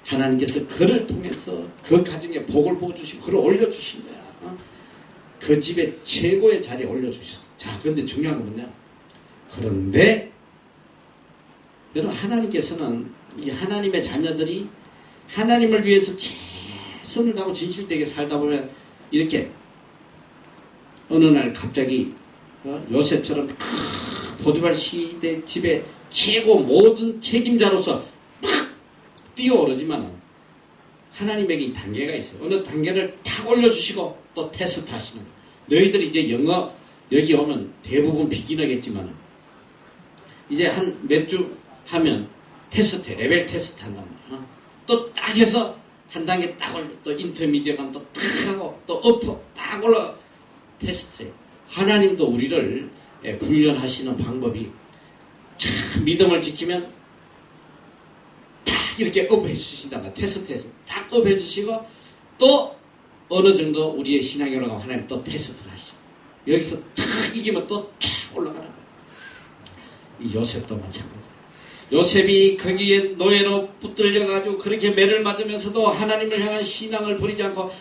Speaker 1: 하나님께서 그를 통해서 그 가정에 복을 부어주시고 그를 올려주신 거야. 그 집에 최고의 자리에 올려주셨어. 자, 그런데 중요한 건 뭐냐? 그런데 여러분, 하나님께서는 이 하나님의 자녀들이 하나님을 위해서 최선을 다하고 진실되게 살다 보면 이렇게 어느 날 갑자기 요셉처럼 보디발 시대 집의 최고 모든 책임자로서 막 뛰어오르지만 하나님에게 이 단계가 있어요. 어느 단계를 탁 올려주시고 또 테스트 하시는 거예요. 너희들이 이제 영어 여기 오면 대부분 비기너겠지만 이제 한 몇 주 하면 테스트, 레벨 테스트 한단 말이야. 또 딱 해서 한 단계 딱 올려, 또 인터미디어 가면 또 딱 하고 또 어퍼 딱 올라 테스트해요. 하나님도 우리를 훈련하시는 방법이 참 믿음을 지키면 딱 이렇게 업해 주신다가 테스트해서 딱 업해 주시고 또 어느 정도 우리의 신앙이 올라가면 하나님 또 테스트를 하시고 여기서 딱 이기면 또 쫙 올라가는 거예요. 이 요셉도 마찬가지예요. 요셉이 거기에 노예로 붙들려가지고 그렇게 매를 맞으면서도 하나님을 향한 신앙을 버리지 않고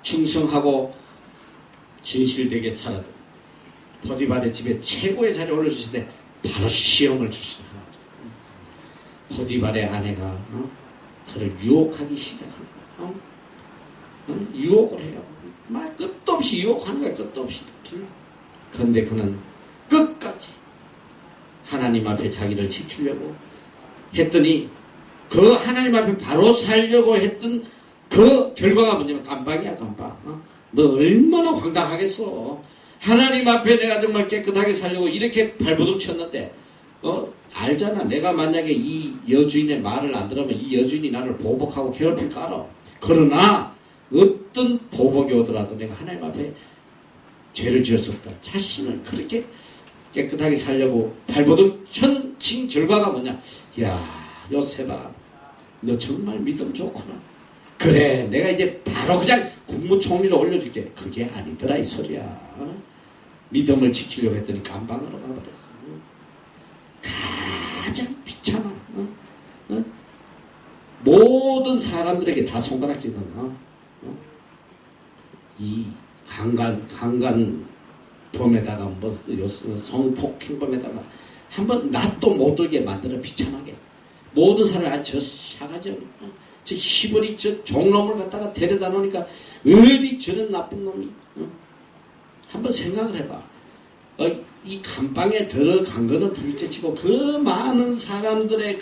Speaker 1: 충성하고 진실되게 살아도 포디발의 집에 최고의 자리에 올려주시는데 바로 시험을 주시는 거예요. 포디발의 아내가 그를 유혹하기 시작합니다. 유혹을 해요. 막 끝도 없이 유혹하는 거야. 끝도 없이. 그런데 그는 끝까지 하나님 앞에 자기를 지키려고 했더니 그 하나님 앞에 바로 살려고 했던 그 결과가 뭐냐면 깜빡이야, 깜빡. 너 얼마나 황당하겠어. 하나님 앞에 내가 정말 깨끗하게 살려고 이렇게 발버둥 쳤는데 알잖아. 내가 만약에 이 여주인의 말을 안 들으면 이 여주인이 나를 보복하고 괴롭힐까 알아. 그러나 어떤 보복이 오더라도 내가 하나님 앞에 죄를 지었었다. 자신을 그렇게 깨끗하게 살려고 발버둥 친 결과가 뭐냐. 야, 요셉아, 너 정말 믿음 좋구나. 그래, 내가 이제 바로 그냥 국무총리로 올려줄게. 그게 아니더라 이 소리야. 믿음을 지키려고 했더니 감방으로 가버렸어. 가장 비참한 모든 사람들에게 다 손가락질은 이 강간 범에다가 뭐 성폭행범에다가 한번 낯도 못 들게 만들어 비참하게 모든 사람이 저 샤가지 저 희벌이 저 종놈을 갖다가 데려다 놓으니까 어디 저런 나쁜 놈이 한번 생각을 해봐. 이 감방에 들어간 거는 둘째치고 그 많은 사람들의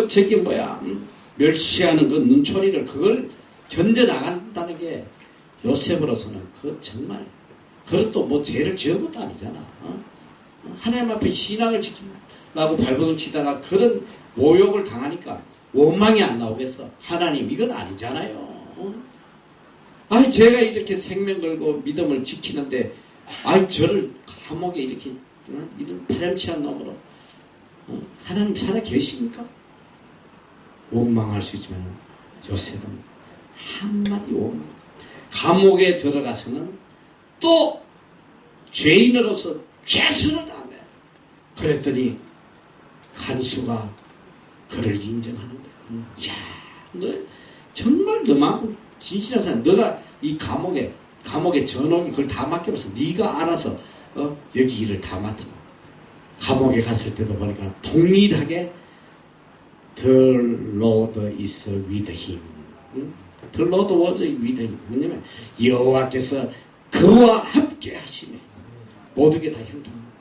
Speaker 1: 저기 뭐야 멸시하는 그 눈초리를 그걸 견뎌나간다는 게 요셉으로서는 그 정말 그것도 뭐 죄를 지은 것도 아니잖아. 하나님 앞에 신앙을 지키려고 발버둥 치다가 그런 모욕을 당하니까 원망이 안 나오겠어. 하나님 이건 아니잖아요. 아니 제가 이렇게 생명 걸고 믿음을 지키는데 아이 저를 감옥에 이렇게 이런 파렴치한 놈으로 하나님 살아 계십니까? 원망할 수 있지만 요셉은 한마디 원망. 감옥에 들어가서는 또 죄인으로서 죄수를 당해. 그랬더니 간수가 그를 인정하는 거야. 야, 너 정말 너만큼 진실한 사람. 너가 이 감옥에 전원이 그걸 다 맡겨서 네가 알아서 여기 일을 다 맡아. 감옥에 갔을 때도 보니까 동일하게 The Lord is with him. The Lord was with him. 뭐냐면 여호와께서 그와 함께 하시네. 모든 게 다 형통합니다.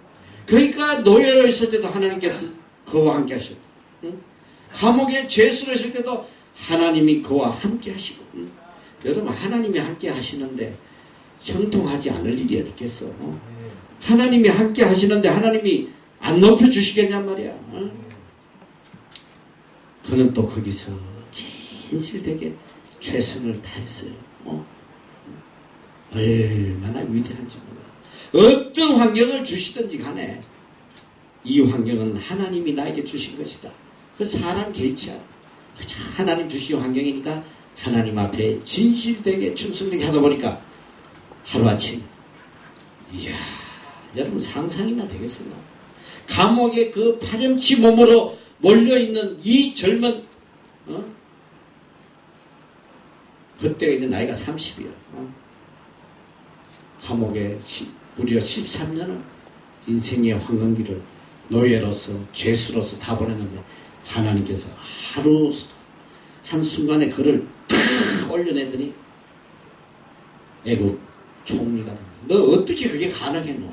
Speaker 1: 그러니까 노예로 있을 때도 하나님께서 그와 함께 하시고 감옥에 죄수로 있을 때도 하나님이 그와 함께 하시고 여러분 하나님이 함께 하시는데 형통하지 않을 일이 어디 있겠어. 하나님이 함께 하시는데 하나님이 안 높여주시겠냔 말이야. 그는 또 거기서 진실되게 최선을 다했어요. 얼마나 위대한지 몰라. 어떤 환경을 주시든지 간에 이 환경은 하나님이 나에게 주신 것이다. 그 사람 개의치 않아. 하나님 주신 환경이니까 하나님 앞에 진실되게 충성되게 하다 보니까 하루아침, 이야, 여러분 상상이나 되겠어요? 감옥에 그 파렴치 몸으로 몰려있는 이 젊은, 그때가 이제 나이가 30이요. 감옥에 무려 13년을 인생의 황금기를 노예로서 죄수로서 다 보냈는데 하나님께서 하루 한순간에 그를 탁 올려내더니 애국 총리가 됩니다. 너 어떻게 그게 가능했노?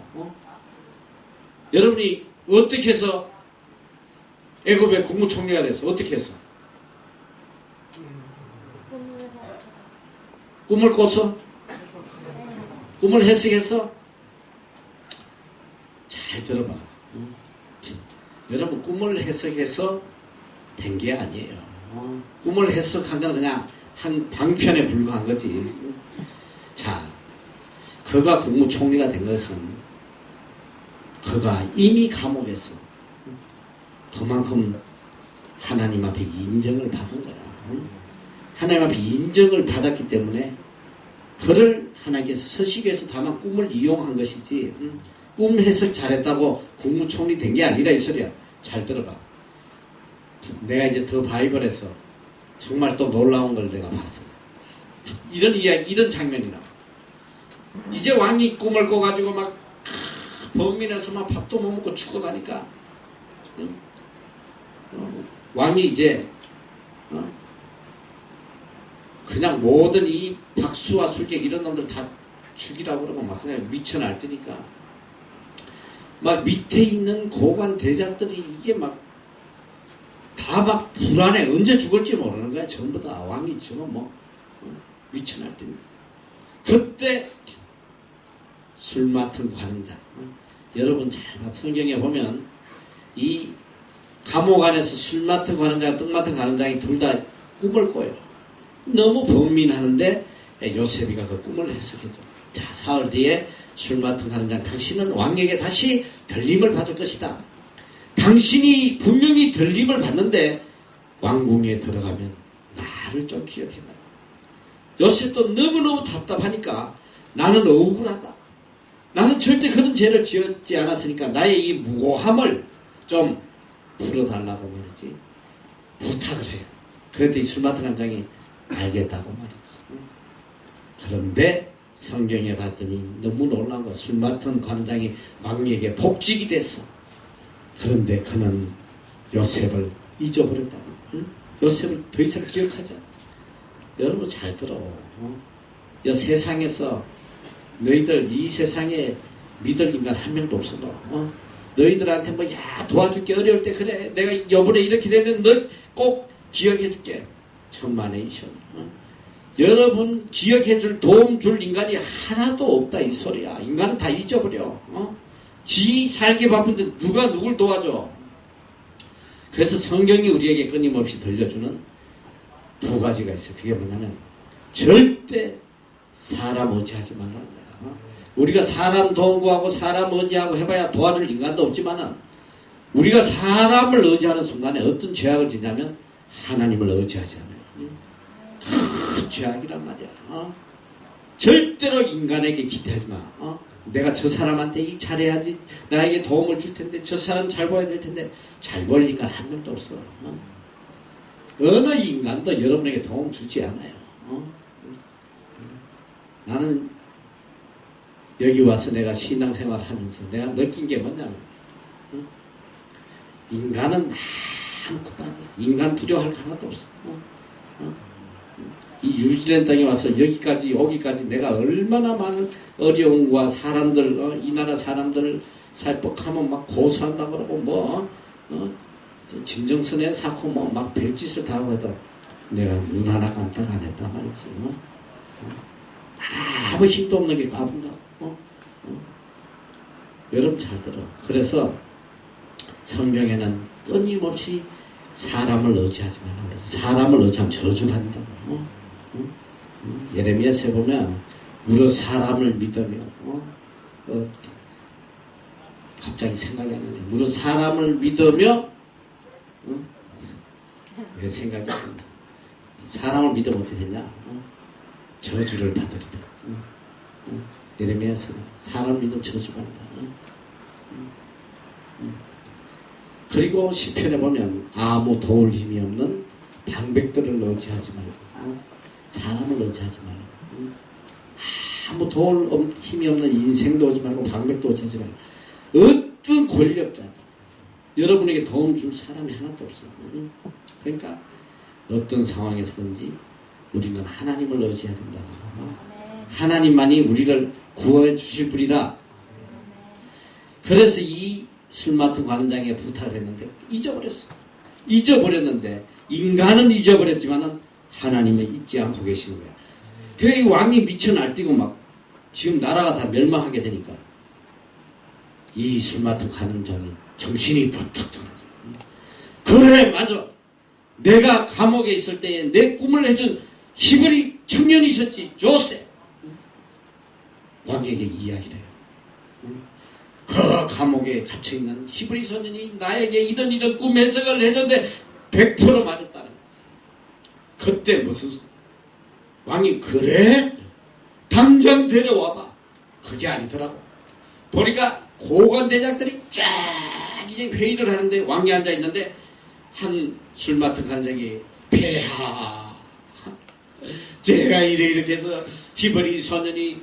Speaker 1: 여러분이 어떻게 해서 애국의 국무총리가 됐어? 어떻게 해서? 꿈을 꿔서? 꿈을 해석해서? 잘 들어봐. 여러분 꿈을 해석해서 된 게 아니에요. 꿈을 해석한 건 그냥 한 방편에 불과한 거지. 자, 그가 국무총리가 된 것은 그가 이미 감옥에서 그만큼 하나님 앞에 인정을 받은 거야. 하나님 앞에 인정을 받았기 때문에 그를 하나님께서 서식에서 다만 꿈을 이용한 것이지 꿈 해석 잘했다고 국무총리 된 게 아니라 이 소리야. 잘 들어봐. 내가 이제 더 바이블에서 정말 또 놀라운 걸 내가 봤어. 이런 이야기, 이런 장면이 나와. 이제 왕이 꿈을 꿔가지고 막 범인에서 막 밥도 못 먹고 죽어가니까 왕이 이제 그냥 모든 이 박수와 술객 이런 놈들 다 죽이라고 그러고 막 그냥 미쳐 날뛰니까 막 밑에 있는 고관 대작들이 이게 막 다 막 불안해. 언제 죽을지 모르는 거야. 전부 다 왕이 지금 뭐 미쳐 날뛰니까 그때 술 맡은 관원장. 여러분 잘 봐. 성경에 보면 이 감옥 안에서 술 맡은 관원장, 떡 맡은 관원장이 둘 다 꿈을 꿔요. 너무 번민하는데 요셉이가 그 꿈을 해석해줘. 자, 사흘 뒤에 술 맡은 관원장, 당신은 왕에게 다시 들림을 받을 것이다. 당신이 분명히 들림을 받는데 왕궁에 들어가면 나를 좀 기억해라. 요셉도 너무너무 답답하니까 나는 억울하다. 나는 절대 그런 죄를 지었지 않았으니까 나의 이 무고함을 좀 풀어달라고 말이지. 부탁을 해요. 그런데 이 술 맡은 관장이 알겠다고 말이지. 그런데 성경에 봤더니 너무 놀라운 거야. 술 맡은 관장이 왕에게 복직이 됐어. 그런데 그는 요셉을 잊어버렸다. 요셉을 더 이상 기억하지 않아. 여러분 잘 들어. 이 세상에서 너희들 이 세상에 믿을 인간 한 명도 없어도 너희들한테 뭐 야 도와줄게 어려울 때 그래 내가 이번에 이렇게 되면 너 꼭 기억해줄게. 천만에이션. 여러분 기억해줄 도움 줄 인간이 하나도 없다 이 소리야. 인간은 다 잊어버려. 지 살기 바쁜데 누가 누굴 도와줘. 그래서 성경이 우리에게 끊임없이 들려주는 두 가지가 있어요. 그게 뭐냐면 절대 사람 의지하지 말라는 거야. 우리가 사람 도움 구하고 사람 의지하고 해봐야 도와줄 인간도 없지만은 우리가 사람을 의지하는 순간에 어떤 죄악을 지냐면 하나님을 의지하지 않아요. 큰 죄악이란 말이야. 절대로 인간에게 기대하지 마. 내가 저 사람한테 이 잘해야지 나에게 도움을 줄 텐데 저 사람 잘 보아야 될 텐데 잘 볼 인간 한 명도 없어. 어느 인간도 여러분에게 도움 주지 않아요. 나는 여기 와서 내가 신앙생활 하면서 내가 느낀 게 뭐냐면 인간은 아무것도 아니야. 인간 두려워할 거 하나도 없어. 이 뉴질랜드 땅에 와서 여기까지 내가 얼마나 많은 어려움과 사람들 이 나라 사람들을 살뻑하면 막 고소한다 그러고 진정선에 쌓고 막 별짓을 다 하고 해도 내가 눈 하나 깜빡 안 했단 말이지. 아무 힘도 없는 게 까분다. 여러분 잘 들어. 그래서 성경에는 끊임없이 사람을 의지하지 말라고 그래서 사람을 의지하면 저주받는다. 예레미야서에 보면 무릇 사람을 믿으며 갑자기 생각이 안 나네. 무릇 사람을 믿으며 왜 생각이 든다. 사람을 믿으면 어떻게 되냐? 저주를 받으리다. 예레미야서 사람을 믿으면 저주받는다. 그리고 시편에 보면 아무 도울 힘이 없는 방백들을 의지하지 말고 사람을 의지하지 말고 아무 도울 힘이 없는 인생도 오지 말고 방백도 오지 말고 어떤 권력자도 여러분에게 도움 줄 사람이 하나도 없어요. 그러니까 어떤 상황에서든지 우리는 하나님을 의지해야 된다. 하나님만이 우리를 구해 주실 분이다. 그래서 이 술 맡은 관원장에게 부탁을 했는데 잊어버렸어. 잊어버렸는데 인간은 잊어버렸지만은 하나님은 잊지 않고 계시는 거야. 그래 이 왕이 미쳐 날뛰고 막 지금 나라가 다 멸망하게 되니까 이 술 맡은 관원장이 정신이 버쩍 드는 거야. 그래 맞아. 내가 감옥에 있을 때에 내 꿈을 해준 히브리 청년이 있었지. 조세. 왕에게 이야기를 해요. 그 감옥에 갇혀있는 히브리 소년이 나에게 이런 꿈 해석을 해줬는데 100% 맞았다는. 그때 무슨 왕이 그래? 당장 데려와봐. 그게 아니더라고. 보니까 고관 대장들이 쫙 이제 회의를 하는데 왕이 앉아있는데 한 술 맡은 관장이 폐하 제가 이렇게 해서 히브리 소년이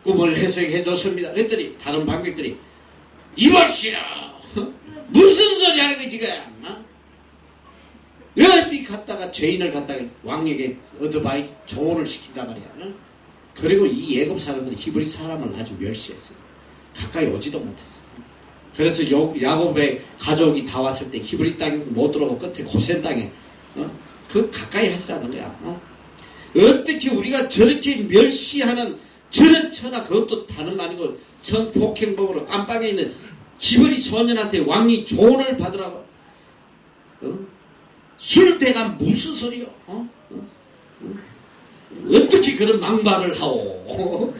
Speaker 1: 꿈을 해석해 줬습니다. 그랬더니 다른 방백들이 이보시오 무슨 소리 하는 거지 지금 어디 갔다가 죄인을 갖다가 왕에게 어드바이스 조언을 시킨단 말이야. 그리고 이 애굽 사람들이 히브리 사람을 아주 멸시했어요. 가까이 오지도 못했어요. 그래서 야곱의 가족이 다 왔을 때 히브리 땅에 못 들어오고 끝에 고센 땅에 그 가까이 하지 않는 거야. 어떻게 우리가 저렇게 멸시하는 저런 천하 그것도 다른 거 아니고 성폭행범으로 깜빵에 있는 히브리 소년한테 왕이 조언을 받으라고. 술대가 무슨 소리요? 어떻게 그런 망발을 하오?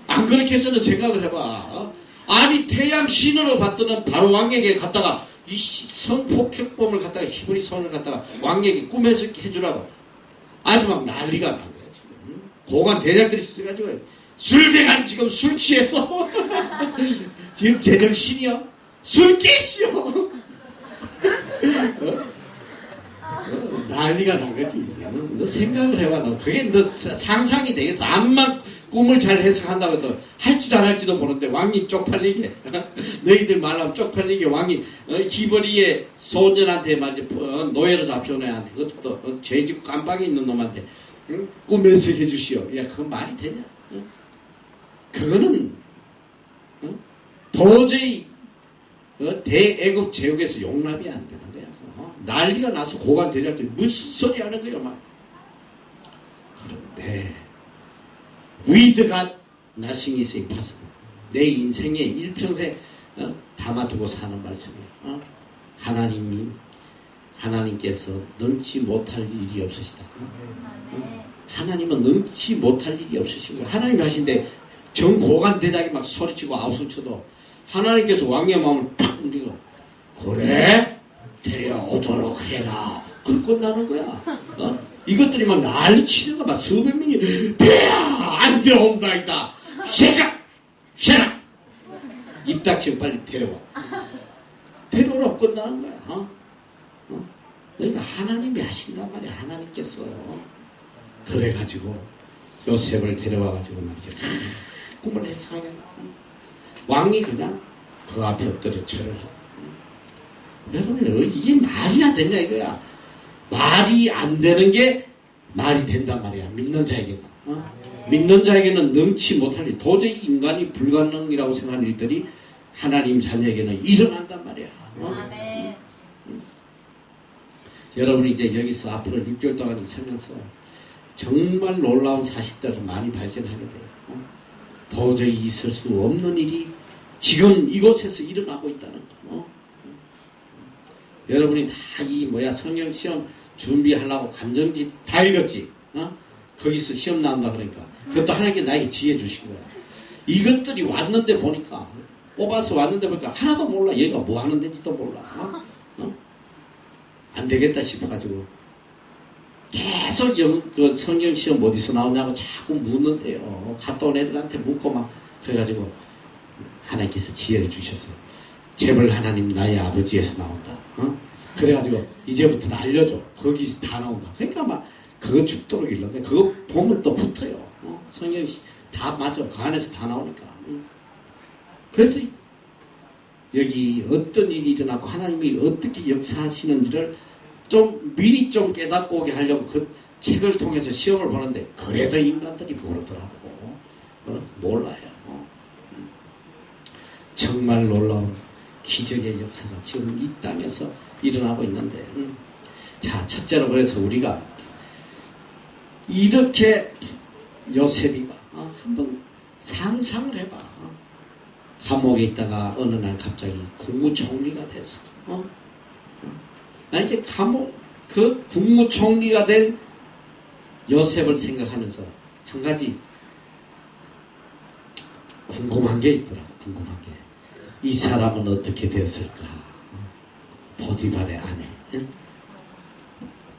Speaker 1: 안 그렇게 해서는 생각을 해봐. 아니 태양 신으로 받드는 바로 왕에게 갔다가 이 성폭행범을 갖다가 히브리 소년을 갖다가 왕에게 꿈에서 해주라고 아주 막 난리가 난 거야 지금. 고관 대장들이 있어가지고 술대간 지금 술 취했어. 지금 제정신이요. 술 깨시오. 난리가 난 거지. 너 생각을 해봐. 너 그게 너 상상이 되겠어. 암만 꿈을 잘 해석한다고 해도 할지도 안 할지도 모르는데 왕이 쪽팔리게 너희들 말하면 쪽팔리게 왕이 히브리의 소년한테 맞아 노예로 잡혀온 애한테 그것도 죄짓고 깜빵에 있는 놈한테 꿈에서 해주시오. 야 그건 말이 되냐? 그거는 도저히 대애굽 제국에서 용납이 안 되는 거야. 난리가 나서 고관 대장들이 무슨 소리 하는 거야 막. 그런데 With God nothing is impossible. 내 인생에 일평생 담아두고 사는 말씀이에요. 하나님께서 능치 못할 일이 없으시다. 하나님은 능치 못할 일이 없으시고 하나님이 하신데 정고관 대장이 막 소리치고 아우성쳐도 하나님께서 왕의 마음을 탁 움직이고 그래? 데려오도록 해라. 그걸 끝나는 거야. 이것들이 막 난리 치는 거 막 수백 명이 배야 안 데려온다이다. 쉐라 입 닥치고 빨리 데려와. 데려오라고 끝나는 거야. 그러니까 하나님이 하신단 말이야. 하나님께서 그래가지고 요셉을 데려와가지고 말이죠. 꿈을 해석하냐. 왕이 그냥 그 앞에 엎드려 절을 하고. 그래서 이게 말이나 되냐 이거야. 말이 안 되는 게 말이 된단 말이야. 믿는 자에게는. 믿는 자에게는 능치 못할 일, 도저히 인간이 불가능이라고 생각하는 일들이 하나님 자녀에게는 일어난단 말이야. 여러분이 이제 여기서 앞으로 6개월 동안 있으면서 정말 놀라운 사실들을 많이 발견하게 돼요. 도저히 있을 수 없는 일이 지금 이곳에서 일어나고 있다는 거. 여러분이 다 이 성경 시험 준비하려고 감정집 다 읽었지. 거기서 시험 나온다 그러니까. 그것도 하나님께 나에게 지혜 주신 거야. 이것들이 왔는데 보니까 뽑아서 왔는데 보니까 하나도 몰라. 얘가 뭐 하는 데인지도 몰라. 안 되겠다 싶어가지고 계속 그 성경 시험 어디서 나오냐고 자꾸 묻는데요. 갔다 온 애들한테 묻고 막 그래가지고 하나님께서 지혜를 주셨어요. 제발 하나님 나의 아버지에서 나온다. 그래가지고 이제부터는 알려줘. 거기 다 나온다. 그러니까 막 그거 죽도록 읽는데 그거 보면 또 붙어요. 성경이 다 맞아. 그 안에서 다 나오니까. 그래서 여기 어떤 일이 일어나고 하나님이 어떻게 역사하시는지를 좀 미리 좀 깨닫고 오게 하려고 그 책을 통해서 시험을 보는데 그래도 인간들이 모르더라고. 몰라요. 정말 놀라운 기적의 역사가 지금 이 땅에서 일어나고 있는데 자, 첫째로 그래서 우리가 이렇게 요셉이가 한번 상상을 해봐. 감옥에 있다가 어느 날 갑자기 국무총리가 됐어. 나 이제 그 국무총리가 된 요셉을 생각하면서 한 가지 궁금한 게 있더라. 궁금한 게. 이 사람은 어떻게 되었을까? 보디발의 아내.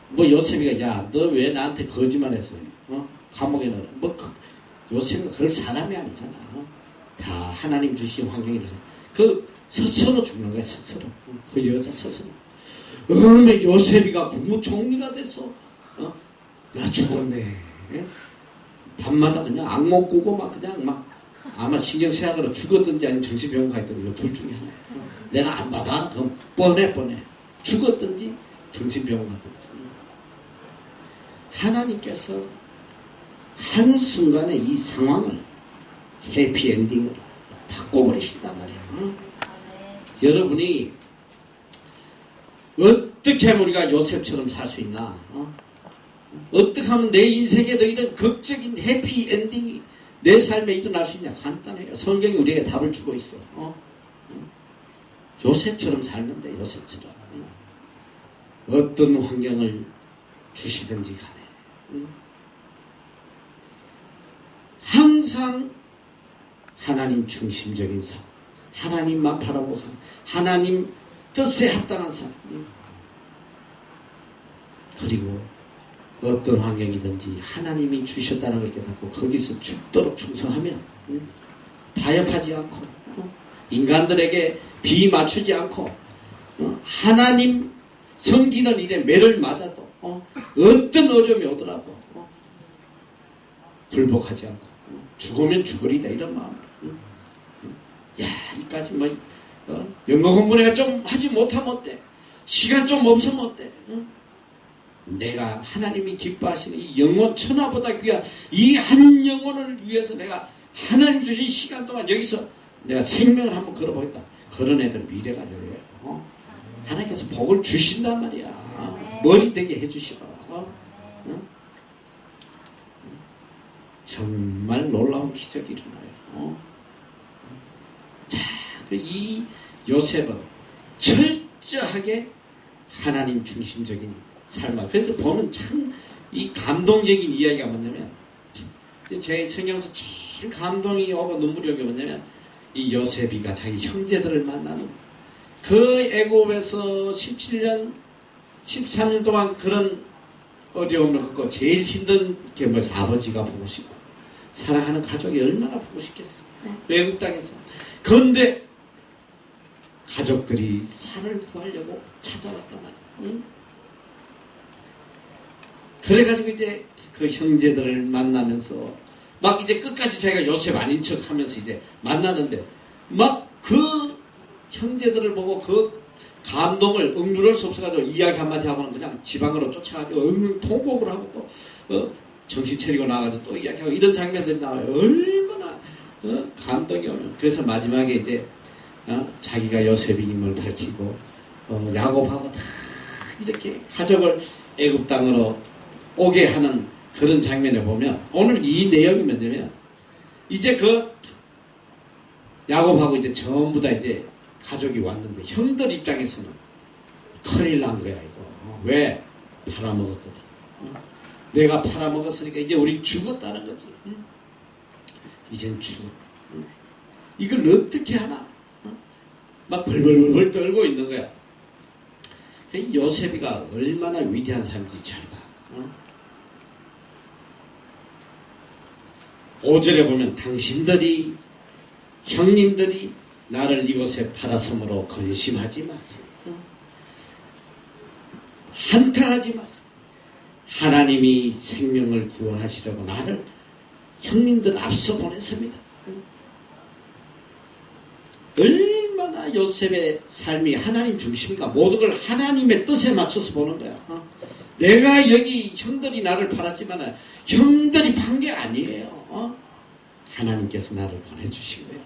Speaker 1: 뭐 요셉이가 야, 너 왜 나한테 거짓말했어? 감옥에 넣어. 요셉은 그럴 사람이 아니잖아. 다 하나님 주신 환경이라서 그 스스로 죽는 거야. 스스로. 그 여자 스스로. 왜 요셉이가 국무총리가 됐어? 나 죽었네. 밤마다 그냥 악몽 꾸고 막 그냥 막 아마 신경쇠약으로 죽었든지 아니면 정신병원 가 있든지 둘 중에 하나야. 내가 안 받아 더 뻔해. 죽었든지 정신병원 갔든지. 하나님께서 한순간에 이 상황을 해피엔딩으로 바꿔버리신단 말이야. 여러분이 어떻게 하면 우리가 요셉처럼 살 수 있나? 어떻게 하면 내 인생에도 이런 극적인 해피엔딩이 내 삶에 일어날 수 있냐? 간단해요. 성경이 우리에게 답을 주고 있어. 요셉처럼 살면 돼. 요셉처럼. 어떤 환경을 주시든지 간에 항상 하나님 중심적인 삶, 하나님만 바라보고 삶, 하나님 뜻에 합당한 삶. 그리고 어떤 환경이든지 하나님이 주셨다는 걸 깨닫고 거기서 죽도록 충성하면 타협하지 않고 인간들에게 비맞추지 않고 하나님 섬기는 일에 매를 맞아도 어떤 어려움이 오더라도 굴복하지 않고 죽으면 죽으리다 이런 마음. 야, 이까지 뭐 영어 공부 내가 좀 하지 못하면 어때? 시간 좀 없으면 어때? 내가 하나님이 기뻐하시는 이 영혼 천하보다 귀한 이 한 영혼을 위해서 내가 하나님 주신 시간 동안 여기서 내가 생명을 한번 걸어보겠다. 그런 애들 미래가 열려요. 하나님께서 복을 주신단 말이야. 머리 되게 해주시고. 정말 놀라운 기적이 일어나요. 자, 이 요셉은 철저하게 하나님 중심적인 삶을. 그래서 보면 참 이 감동적인 이야기가 뭐냐면, 제 성경에서 제일 감동이 오고 눈물이 오게 뭐냐면, 이 요셉이가 자기 형제들을 만나는 그 애굽에서 17년, 13년 동안 그런 어려움을 겪고 제일 힘든 게 뭐지? 아버지가 보고 싶고 사랑하는 가족이 얼마나 보고 싶겠어. 외국 땅에서. 그런데 가족들이 살을 구하려고 찾아왔단 말이야. 그래가지고 이제 그 형제들을 만나면서 막 이제 끝까지 자기가 요셉 아닌 척 하면서 이제 만나는데 막 그 형제들을 보고 그 감동을 억누를 수 없어가지고 이야기 한마디 하고는 그냥 지방으로 쫓아가지고 통곡을 하고 또 정신 차리고 나와가지고 또 이야기하고 이런 장면들이 나와요. 얼마나 감동이 오면. 그래서 마지막에 이제 자기가 요셉임을 밝히고 야곱하고 다 이렇게 가족을 애굽 땅으로 오게 하는 그런 장면에 보면 오늘 이 내용이 뭐냐면 이제 그 야곱하고 이제 전부 다 이제 가족이 왔는데 형들 입장에서는 큰일 난 거야 이거. 왜? 팔아먹었거든. 내가 팔아먹었으니까 이제 우리 죽었다는 거지. 이젠 죽었다. 이걸 어떻게 하나? 막 벌벌벌 떨고 있는 거야. 요셉이가 얼마나 위대한 사람인지 잘 봐. 5절에 보면 당신들이 형님들이 나를 이곳에 팔아섬으로 근심하지 마세요. 한탄하지 마세요. 하나님이 생명을 구원하시려고 나를 형님들 앞서 보냈습니다. 얼마나 요셉의 삶이 하나님 중심인가. 모든 걸 하나님의 뜻에 맞춰서 보는 거야. 내가 여기 형들이 나를 팔았지만 형들이 판 게 아니에요. 하나님께서 나를 보내주신 거예요.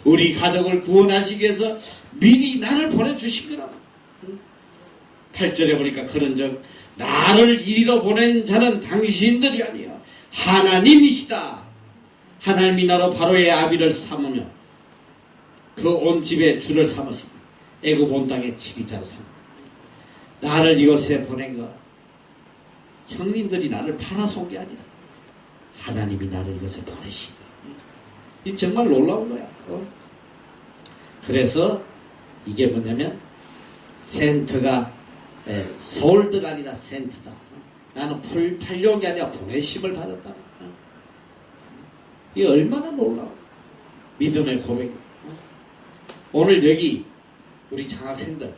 Speaker 1: 우리 가족을 구원하시기 위해서 미리 나를 보내주신 거라고. 8절에 보니까 그런즉 나를 이리로 보낸 자는 당신들이 아니요 하나님이시다. 하나님이 나로 바로의 아비를 삼으며 그 온 집에 주를 삼으시고 애굽 온 땅에 지휘자로 삼으며 나를 이곳에 보낸 거 형님들이 나를 팔아서 온 게 아니라 하나님이 나를 이곳에 보내신 거예요. 이 정말 놀라운 거야. 그래서 이게 뭐냐면 센트가 서울드가 아니라 센트다. 나는 팔려온 게 아니라 보내심을 받았다. 이게 얼마나 놀라워. 믿음의 고백. 오늘 여기 우리 장학생들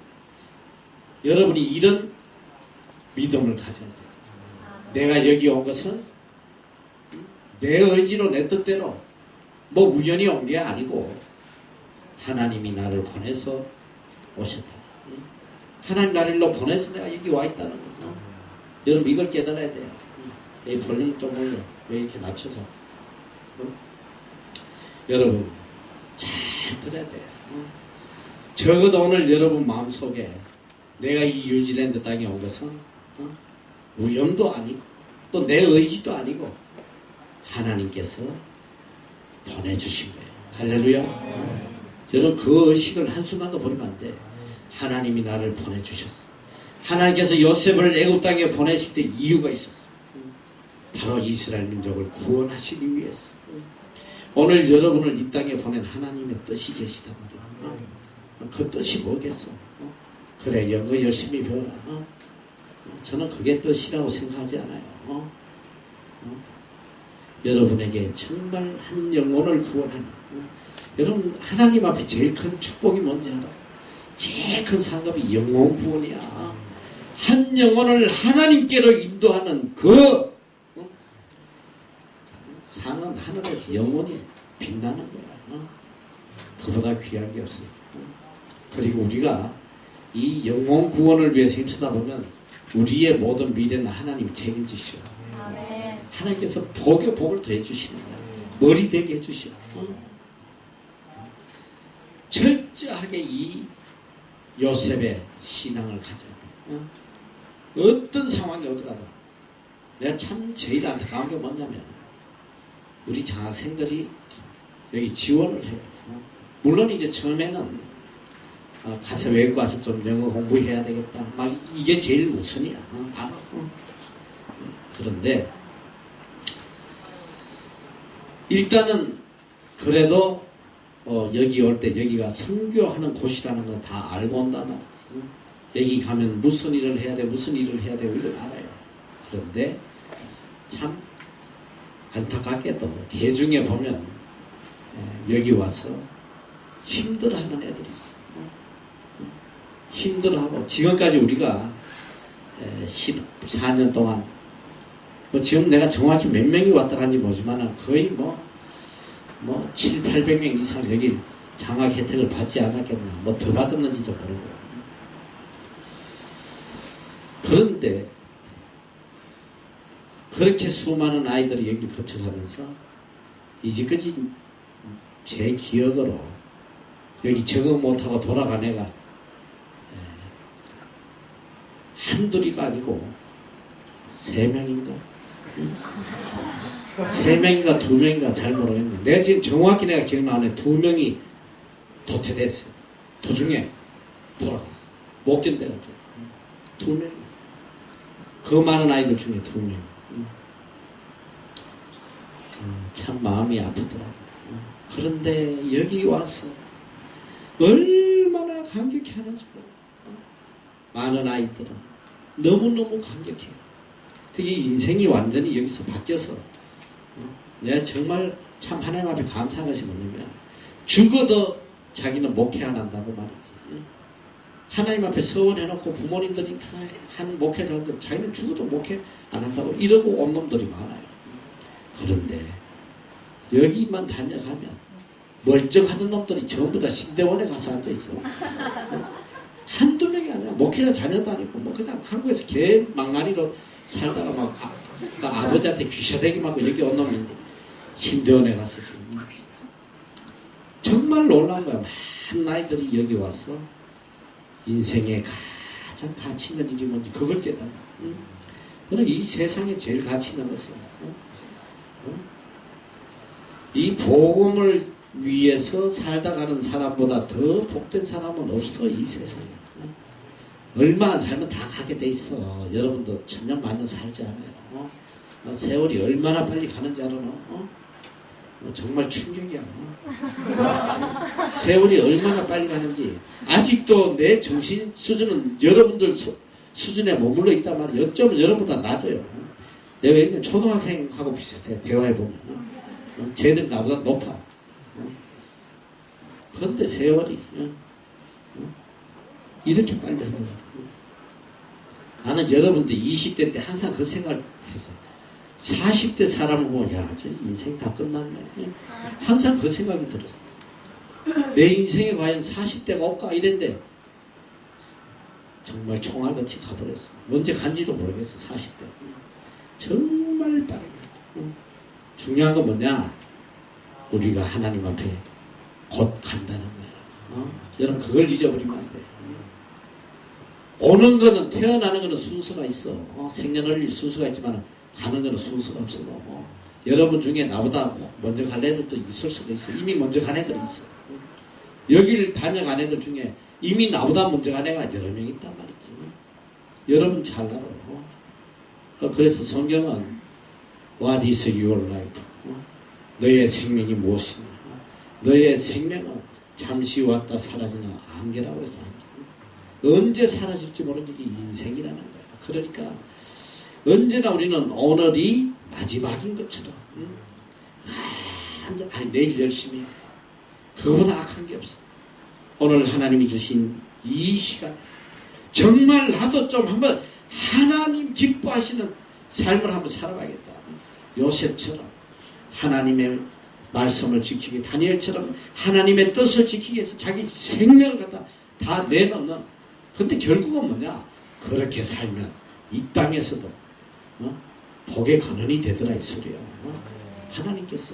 Speaker 1: 여러분이 이런 믿음을 가져야 돼요. 내가 여기 온 것은 내 의지로 내 뜻대로 뭐 우연히 온 게 아니고 하나님이 나를 보내서 오셨다. 하나님 나를 일로 보내서 내가 여기 와 있다는 거죠. 여러분 이걸 깨달아야 돼요. 이 볼륨 좀 올려. 왜 이렇게 낮춰서. 여러분 잘 들어야 돼요. 적어도 오늘 여러분 마음속에 내가 이 뉴질랜드 땅에 온 것은 우연도 아니고 또 내 의지도 아니고 하나님께서 보내주신 거예요. 할렐루야. 여러분 그 의식을 한순간도 버리면 안 돼. 하나님이 나를 보내주셨어. 하나님께서 요셉을 애굽 땅에 보내실 때 이유가 있었어. 바로 이스라엘 민족을 구원하시기 위해서. 오늘 여러분을 이 땅에 보낸 하나님의 뜻이 계시단 말이야. 그 뜻이 뭐겠어? 그래 영어 열심히 배워라. 저는 그게 뜻이라고 생각하지 않아요. 여러분에게 정말 한 영혼을 구원하는 여러분 하나님 앞에 제일 큰 축복이 뭔지 알아? 제일 큰 상급이 영혼 구원이야. 한 영혼을 하나님께로 인도하는 그 상은 하늘에서 영원히 빛나는 거야. 그보다 귀한 게 없어요. 그리고 우리가 이 영혼 구원을 위해서 힘쓰다 보면 우리의 모든 미래는 하나님 책임지시오. 하나님께서 복에 복을 더해주시는 거야. 머리 되게 해주시오. 철저하게 이 요셉의 신앙을 가져야 돼. 어떤 상황이 오더라도 내가 참 제일 안타까운 게 뭐냐면 우리 장학생들이 여기 지원을 해요. 물론 이제 처음에는 가서 외국 가서 좀 영어 공부해야 되겠다. 막 이게 제일 우선이야. 알아. 그런데 일단은 그래도 여기 올 때 여기가 선교하는 곳이라는 건 다 알고 온단 말이지. 여기 가면 무슨 일을 해야 돼, 무슨 일을 해야 돼, 이걸 알아요. 그런데 참 안타깝게도 대중에 보면 여기 와서 힘들어하는 애들이 있어. 힘들어하고 지금까지 우리가 14년 동안 지금 내가 정확히 몇 명이 왔다 간지 모르지만 거의 뭐 7, 800명 이상 여기 장학 혜택을 받지 않았겠나. 뭐 더 받았는지도 모르고. 그런데 그렇게 수많은 아이들이 여기 거쳐가면서 이제까지 제 기억으로 여기 적응 못하고 돌아간 애가 한둘이가 아니고 3명인가? 3명인가 2명인가 잘 모르겠는데 내가 지금 정확히 내가 기억나는 2명이 도태됐어요. 도중에 돌아갔어. 못 견뎌가지고 2명. 그 많은 아이들 중에 2명. 참 마음이 아프더라고요. 그런데 여기 와서 얼마나 감격해 하는지 몰라. 많은 아이들은 너무너무 감격해요. 그게 인생이 완전히 여기서 바뀌어서 내가 정말 참 하나님 앞에 감사한 것이 뭐냐면 죽어도 자기는 목회 안 한다고 말이지. 하나님 앞에 서원해놓고 부모님들이 다 한 목회자인데 자기는 죽어도 목회 안 한다고 이러고 온 놈들이 많아요. 그런데 여기만 다녀가면 멀쩡하던 놈들이 전부 다 신대원에 가서 앉아있어. 한두 명이 아니야. 목회자 자녀도 아니고 뭐 그냥 한국에서 개 망나니로 살다가 막 아버지한테 귀샤대기 맞고 여기 온 놈인데 신대원에 가서 지금 정말 놀라운 거야. 많은 아이들이 여기 와서 인생의 가장 가치 있는 일이 뭔지 그걸 깨달아. 그는 이 세상에 제일 가치 있는 것은 이 복음을 위해서 살다 가는 사람보다 더 복된 사람은 없어. 이 세상에. 얼마 안 살면 다 가게 돼 있어. 여러분도 천년 만년 살지 않아요. 세월이 얼마나 빨리 가는지 알아? 정말 충격이야. 세월이 얼마나 빨리 가는지. 아직도 내 정신 수준은 여러분들 수준에 머물러 있단 말이야. 어쩌면 여러분보다 낮아요. 내가 얘기한 초등학생하고 비슷해. 대화해보면. 쟤들 나보다 높아. 그런데 세월이 이렇게 빨리 흘러. 나는 여러분들 20대 때 항상 그 생각을 했어. 40대 사람을 보면 야, 저 인생 다 끝났네. 항상 그 생각이 들었어. 내 인생에 과연 40대가 올까 이랬는데 정말 총알같이 가버렸어. 언제 간지도 모르겠어. 40대. 정말 빠르게. 중요한 건 뭐냐? 우리가 하나님 앞에 곧 간다는 거야. 여러분 그걸 잊어버리면 안 돼. 오는 거는 태어나는 거는 순서가 있어. 생년월일 순서가 있지만 가는 거는 순서가 없어. 여러분 중에 나보다 먼저 갈 애들도 있을 수도 있어. 이미 먼저 간 애들이 있어. 여기를 다녀간 애들 중에 이미 나보다 먼저 간 애가 여러 명 있단 말이지. 여러분 잘 알아. 그래서 성경은 What is your life? 너의 생명이 무엇이냐? 너의 생명은 잠시 왔다 사라지는 안개라고 해서 언제 사라질지 모르는 게 인생이라는 거야. 그러니까 언제나 우리는 오늘이 마지막인 것처럼 아니 내일 열심히 해야지. 그거보다 악한 게 없어. 오늘 하나님이 주신 이 시간 정말 나도 좀 한번 하나님 기뻐하시는 삶을 한번 살아봐야겠다. 요셉처럼 하나님의 말씀을 지키기, 다니엘처럼 하나님의 뜻을 지키기 위해서 자기 생명을 갖다 다 내놓는. 근데 결국은 뭐냐? 그렇게 살면 이 땅에서도 복의 근원이 되더라 이 소리야. 하나님께서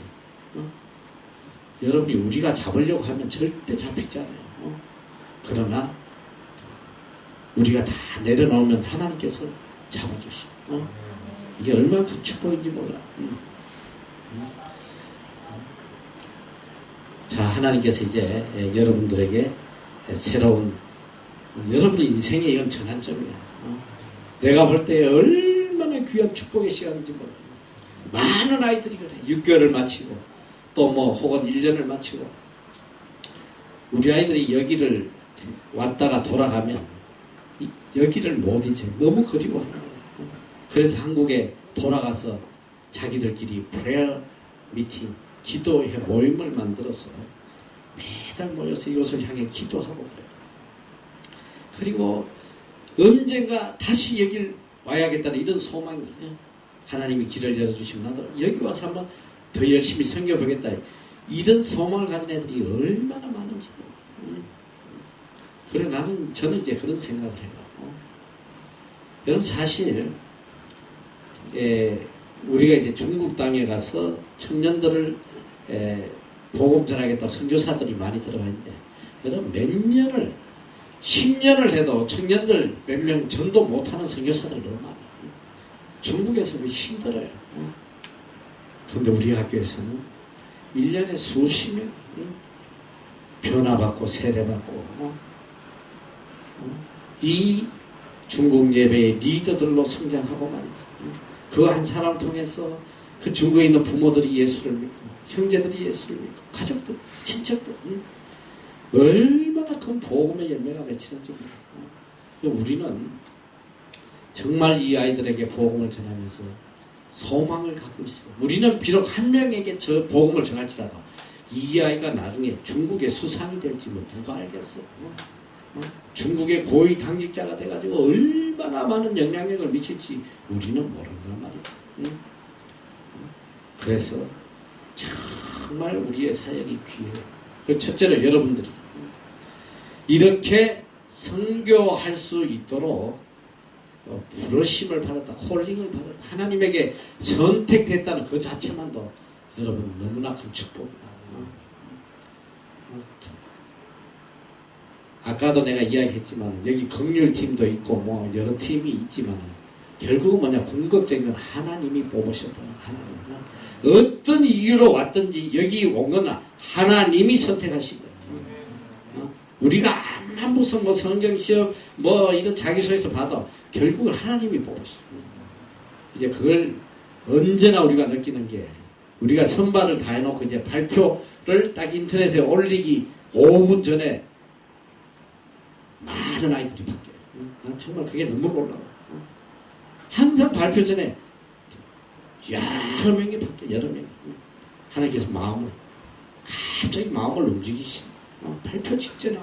Speaker 1: 여러분이 우리가 잡으려고 하면 절대 잡히지 않아요. 그러나 우리가 다 내려놓으면 하나님께서 잡아주시고 이게 얼마나 큰 축복인지 몰라. 자, 하나님께서 이제 여러분들에게 새로운 여러분의 인생의 이건 전환점이야. 내가 볼 때 얼마나 귀한 축복의 시간인지 몰라. 많은 아이들이 그래. 6개월을 마치고 또 뭐 혹은 1년을 마치고 우리 아이들이 여기를 왔다가 돌아가면 여기를 못 잊어. 너무 그리워하는 거야. 그래서 한국에 돌아가서 자기들끼리 프레어 미팅, 기도회 모임을 만들어서 매달 모여서 이곳을 향해 기도하고 그래요. 그리고 언젠가 다시 여길 와야겠다는 이런 소망이 하나님이 길을 열어주시면 나도 여기 와서 한번 더 열심히 섬겨보겠다. 이런 소망을 가진 애들이 얼마나 많은지. 그래 저는 이제 그런 생각을 해요. 여러분 사실 우리가 이제 중국 땅에 가서 청년들을 복음 전하겠다고 선교사들이 많이 들어가 있는데 여러분 몇 년을 10년을 해도 청년들 몇 명 전도 못하는 선교사들 너무 많아요. 중국에서 힘들어요. 그런데 우리 학교에서는 1년에 수십 명 변화받고 세례받고 이 중국 예배의 리더들로 성장하고 말이죠. 그 한 사람 통해서 그 중국에 있는 부모들이 예수를 믿고 형제들이 예수를 믿고 가족들, 친척들 얼마나 큰 복음의 열매가 맺히는지 모르고 우리는 정말 이 아이들에게 복음을 전하면서 소망을 갖고 있어요. 우리는 비록 한 명에게 저 복음을 전할지라도 이 아이가 나중에 중국의 수상이 될지 뭐 누가 알겠어. 중국의 고위 당직자가 돼가지고 얼마나 많은 영향력을 미칠지 우리는 모른단 말이야. 그래서 정말 우리의 사역이 귀해요. 그 첫째로 여러분들이 이렇게 선교할 수 있도록 부르심을 받았다, 콜링을 받았다, 하나님에게 선택됐다는 그 자체만도 여러분 너무나 큰 축복이다. 아까도 내가 이야기했지만 여기 긍휼팀도 있고 뭐 여러 팀이 있지만 결국은 뭐냐, 궁극적인 건 하나님이 뽑으셨다. 하나님. 어떤 이유로 왔든지 여기 온 건 하나님이 선택하신 거예요. 우리가 암만 무슨 뭐 성경 시험 뭐 이런 자기소에서 봐도 결국은 하나님이 뽑으셨어요. 이제 그걸 언제나 우리가 느끼는 게, 우리가 선발을 다 해놓고 이제 발표를 딱 인터넷에 올리기 5분 전에 많은 아이들이 바뀌어요. 정말 그게 너무 놀라워. 항상 발표 전에 여러 명이 바뀌어요. 여러 명이. 하나님께서 갑자기 마음을 움직이신, 발표 직전에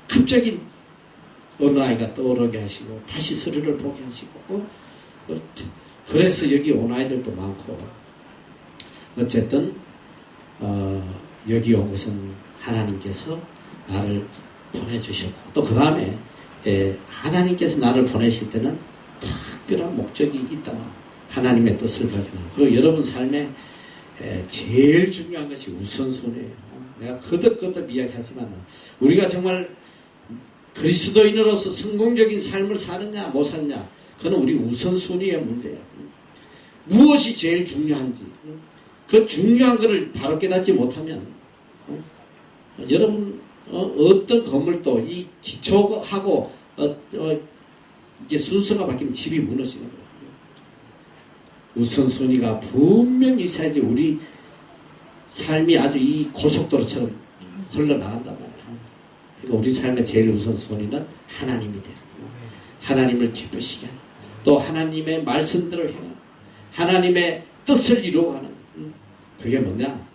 Speaker 1: 갑자기 어느 아이가 떠오르게 하시고 다시 서류를 보게 하시고 그래서 여기 온 아이들도 많고, 어쨌든 여기 온 것은 하나님께서 나를 보내주셨고, 또 그 다음에 하나님께서 나를 보내실 때는 특별한 목적이 있다. 하나님의 뜻을 가지고. 그리고 여러분 삶에 제일 중요한 것이 우선순위예요. 내가 거듭 이야기하지만 우리가 정말 그리스도인으로서 성공적인 삶을 사느냐 못 사느냐, 그건 우리 우선순위의 문제야. 무엇이 제일 중요한지, 그 중요한 것을 바로 깨닫지 못하면 여러분 어떤 건물도 이 기초하고 이게 순서가 바뀌면 집이 무너지는 거예요. 우선순위가 분명히 있어야지 우리 삶이 아주 이 고속도로처럼 흘러나간단 말이에요. 그러니까 우리 삶의 제일 우선순위는 하나님이 되는 거예요. 하나님을 기쁘시게 하는, 또 하나님의 말씀대로 행하는, 하나님의 뜻을 이루어가는, 그게 뭐냐?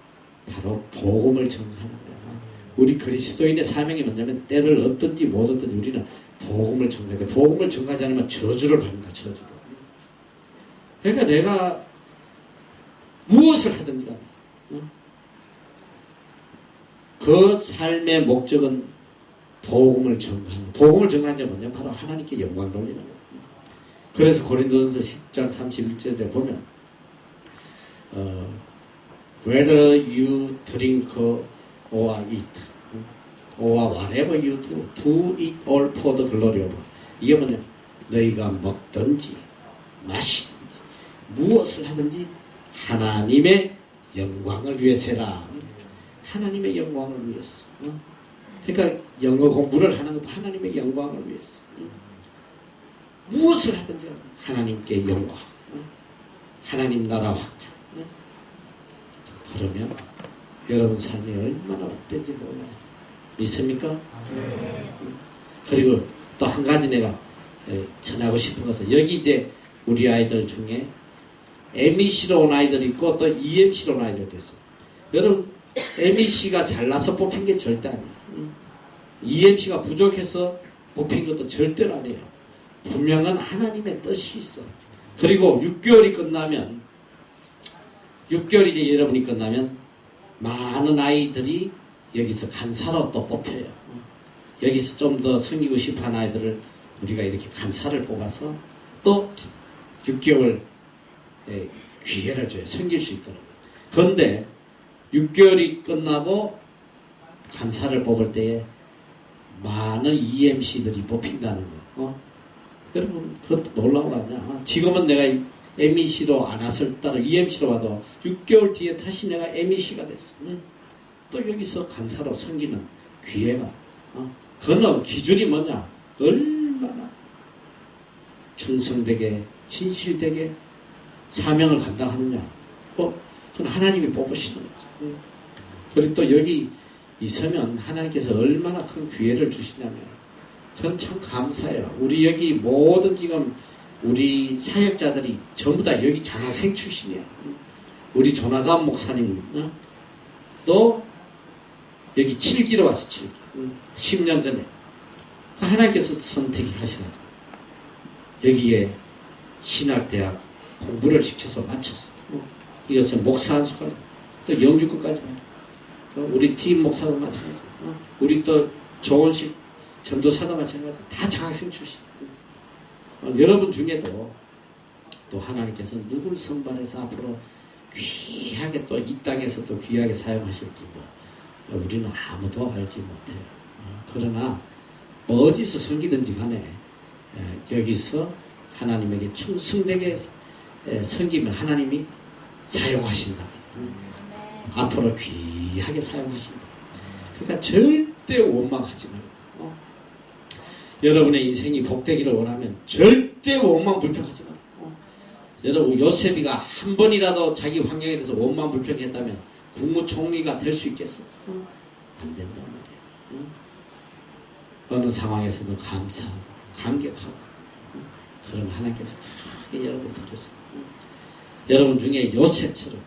Speaker 1: 바로 복음을 전하는 거야. 우리 그리스도인의 사명이 뭐냐면 때를 얻든지 못 얻든지 우리는 복음을 전해야 돼. 복음을 전하지 않으면 저주를 받는다. 저주를. 그러니까 내가 무엇을 하든지 간에 그 삶의 목적은 복음을 전하는, 복음을 전하는 게 뭐냐? 바로 하나님께 영광 돌리는 거예요. 그래서 고린도전서 10장 31절에 보면 whether you drink or eat or whatever you do it all for the glory of God. 이게 뭐냐? 너희가 먹든지 마시든지 무엇을 하든지 하나님의 영광을 위해서 해라. 하나님의 영광을 위해서. 그러니까 영어 공부를 하는 것도 하나님의 영광을 위해서. 무엇을 하든지 하나님께 영광, 하나님 나라 확장. 그러면 여러분 삶이 얼마나 헛된지 몰라요. 믿습니까? 그리고 또 한 가지 내가 전하고 싶은 것은, 여기 이제 우리 아이들 중에 MEC로 온 아이들이 있고 또 EMC로 온 아이들도 있어요. 여러분 MEC가 잘나서 뽑힌 게 절대 아니에요. EMC가 부족해서 뽑힌 것도 절대로 아니에요. 분명한 하나님의 뜻이 있어. 그리고 6개월이 끝나면, 6개월이 이제 여러분이 끝나면 많은 아이들이 여기서 간사로 또 뽑혀요. 여기서 좀 더 섬기고 싶어 하는 아이들을 우리가 이렇게 간사를 뽑아서 또 6개월 기회를 줘요. 섬길 수 있도록. 그런데 6개월이 끝나고 간사를 뽑을 때에 많은 EMC들이 뽑힌다는 거. 여러분 그것도 놀라운 거 아니야? 지금은 내가 MEC로 안 왔을 따라 EMC로 와도 6개월 뒤에 다시 내가 MEC가 됐어. 또 여기서 간사로 섬기는 기회가. 그는 기준이 뭐냐? 얼마나 충성되게 진실되게 사명을 감당하느냐. 그건 하나님이 뽑으시는 거죠. 그리고 또 여기 있으면 하나님께서 얼마나 큰 기회를 주시냐면, 저는 참 감사해요. 우리 여기 모든 지금 우리 사역자들이 전부 다 여기 장학생 출신이야. 우리 조나단 목사님 또 여기 7기로 왔어. 7기. 10년 전에 하나님께서 선택이 하셔가지고 여기에 신학대학 공부를 시켜서 마쳤어. 이것은 목사 한 수가 또 영주 끝까지 우리 팀 목사도 마찬가지. 우리 또 조원식 전도사도 마찬가지. 다 장학생 출신. 여러분 중에도 또 하나님께서 누구를 선발해서 앞으로 귀하게 또 이 땅에서 또 귀하게 사용하실지 우리는 아무도 알지 못해요. 그러나 뭐 어디서 섬기든지 간에 여기서 하나님에게 충성되게 섬기면 하나님이 사용하신다. 앞으로 귀하게 사용하신다. 그러니까 절대 원망하지 말고 여러분의 인생이 복되기를 원하면 절대 원망 불평하지 말고 여러분 요셉이가 한 번이라도 자기 환경에 대해서 원망 불평했다면 국무총리가 될 수 있겠어? 안 된단 말이야. 어느 상황에서는 감사하고 감격하고 그럼 하나님께서 크게 여러분 들으셨어요. 여러분 중에 요셉처럼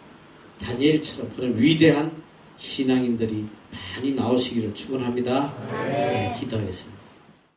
Speaker 1: 다니엘처럼 그런 위대한 신앙인들이 많이 나오시기를 축원합니다. 네, 기도하겠습니다.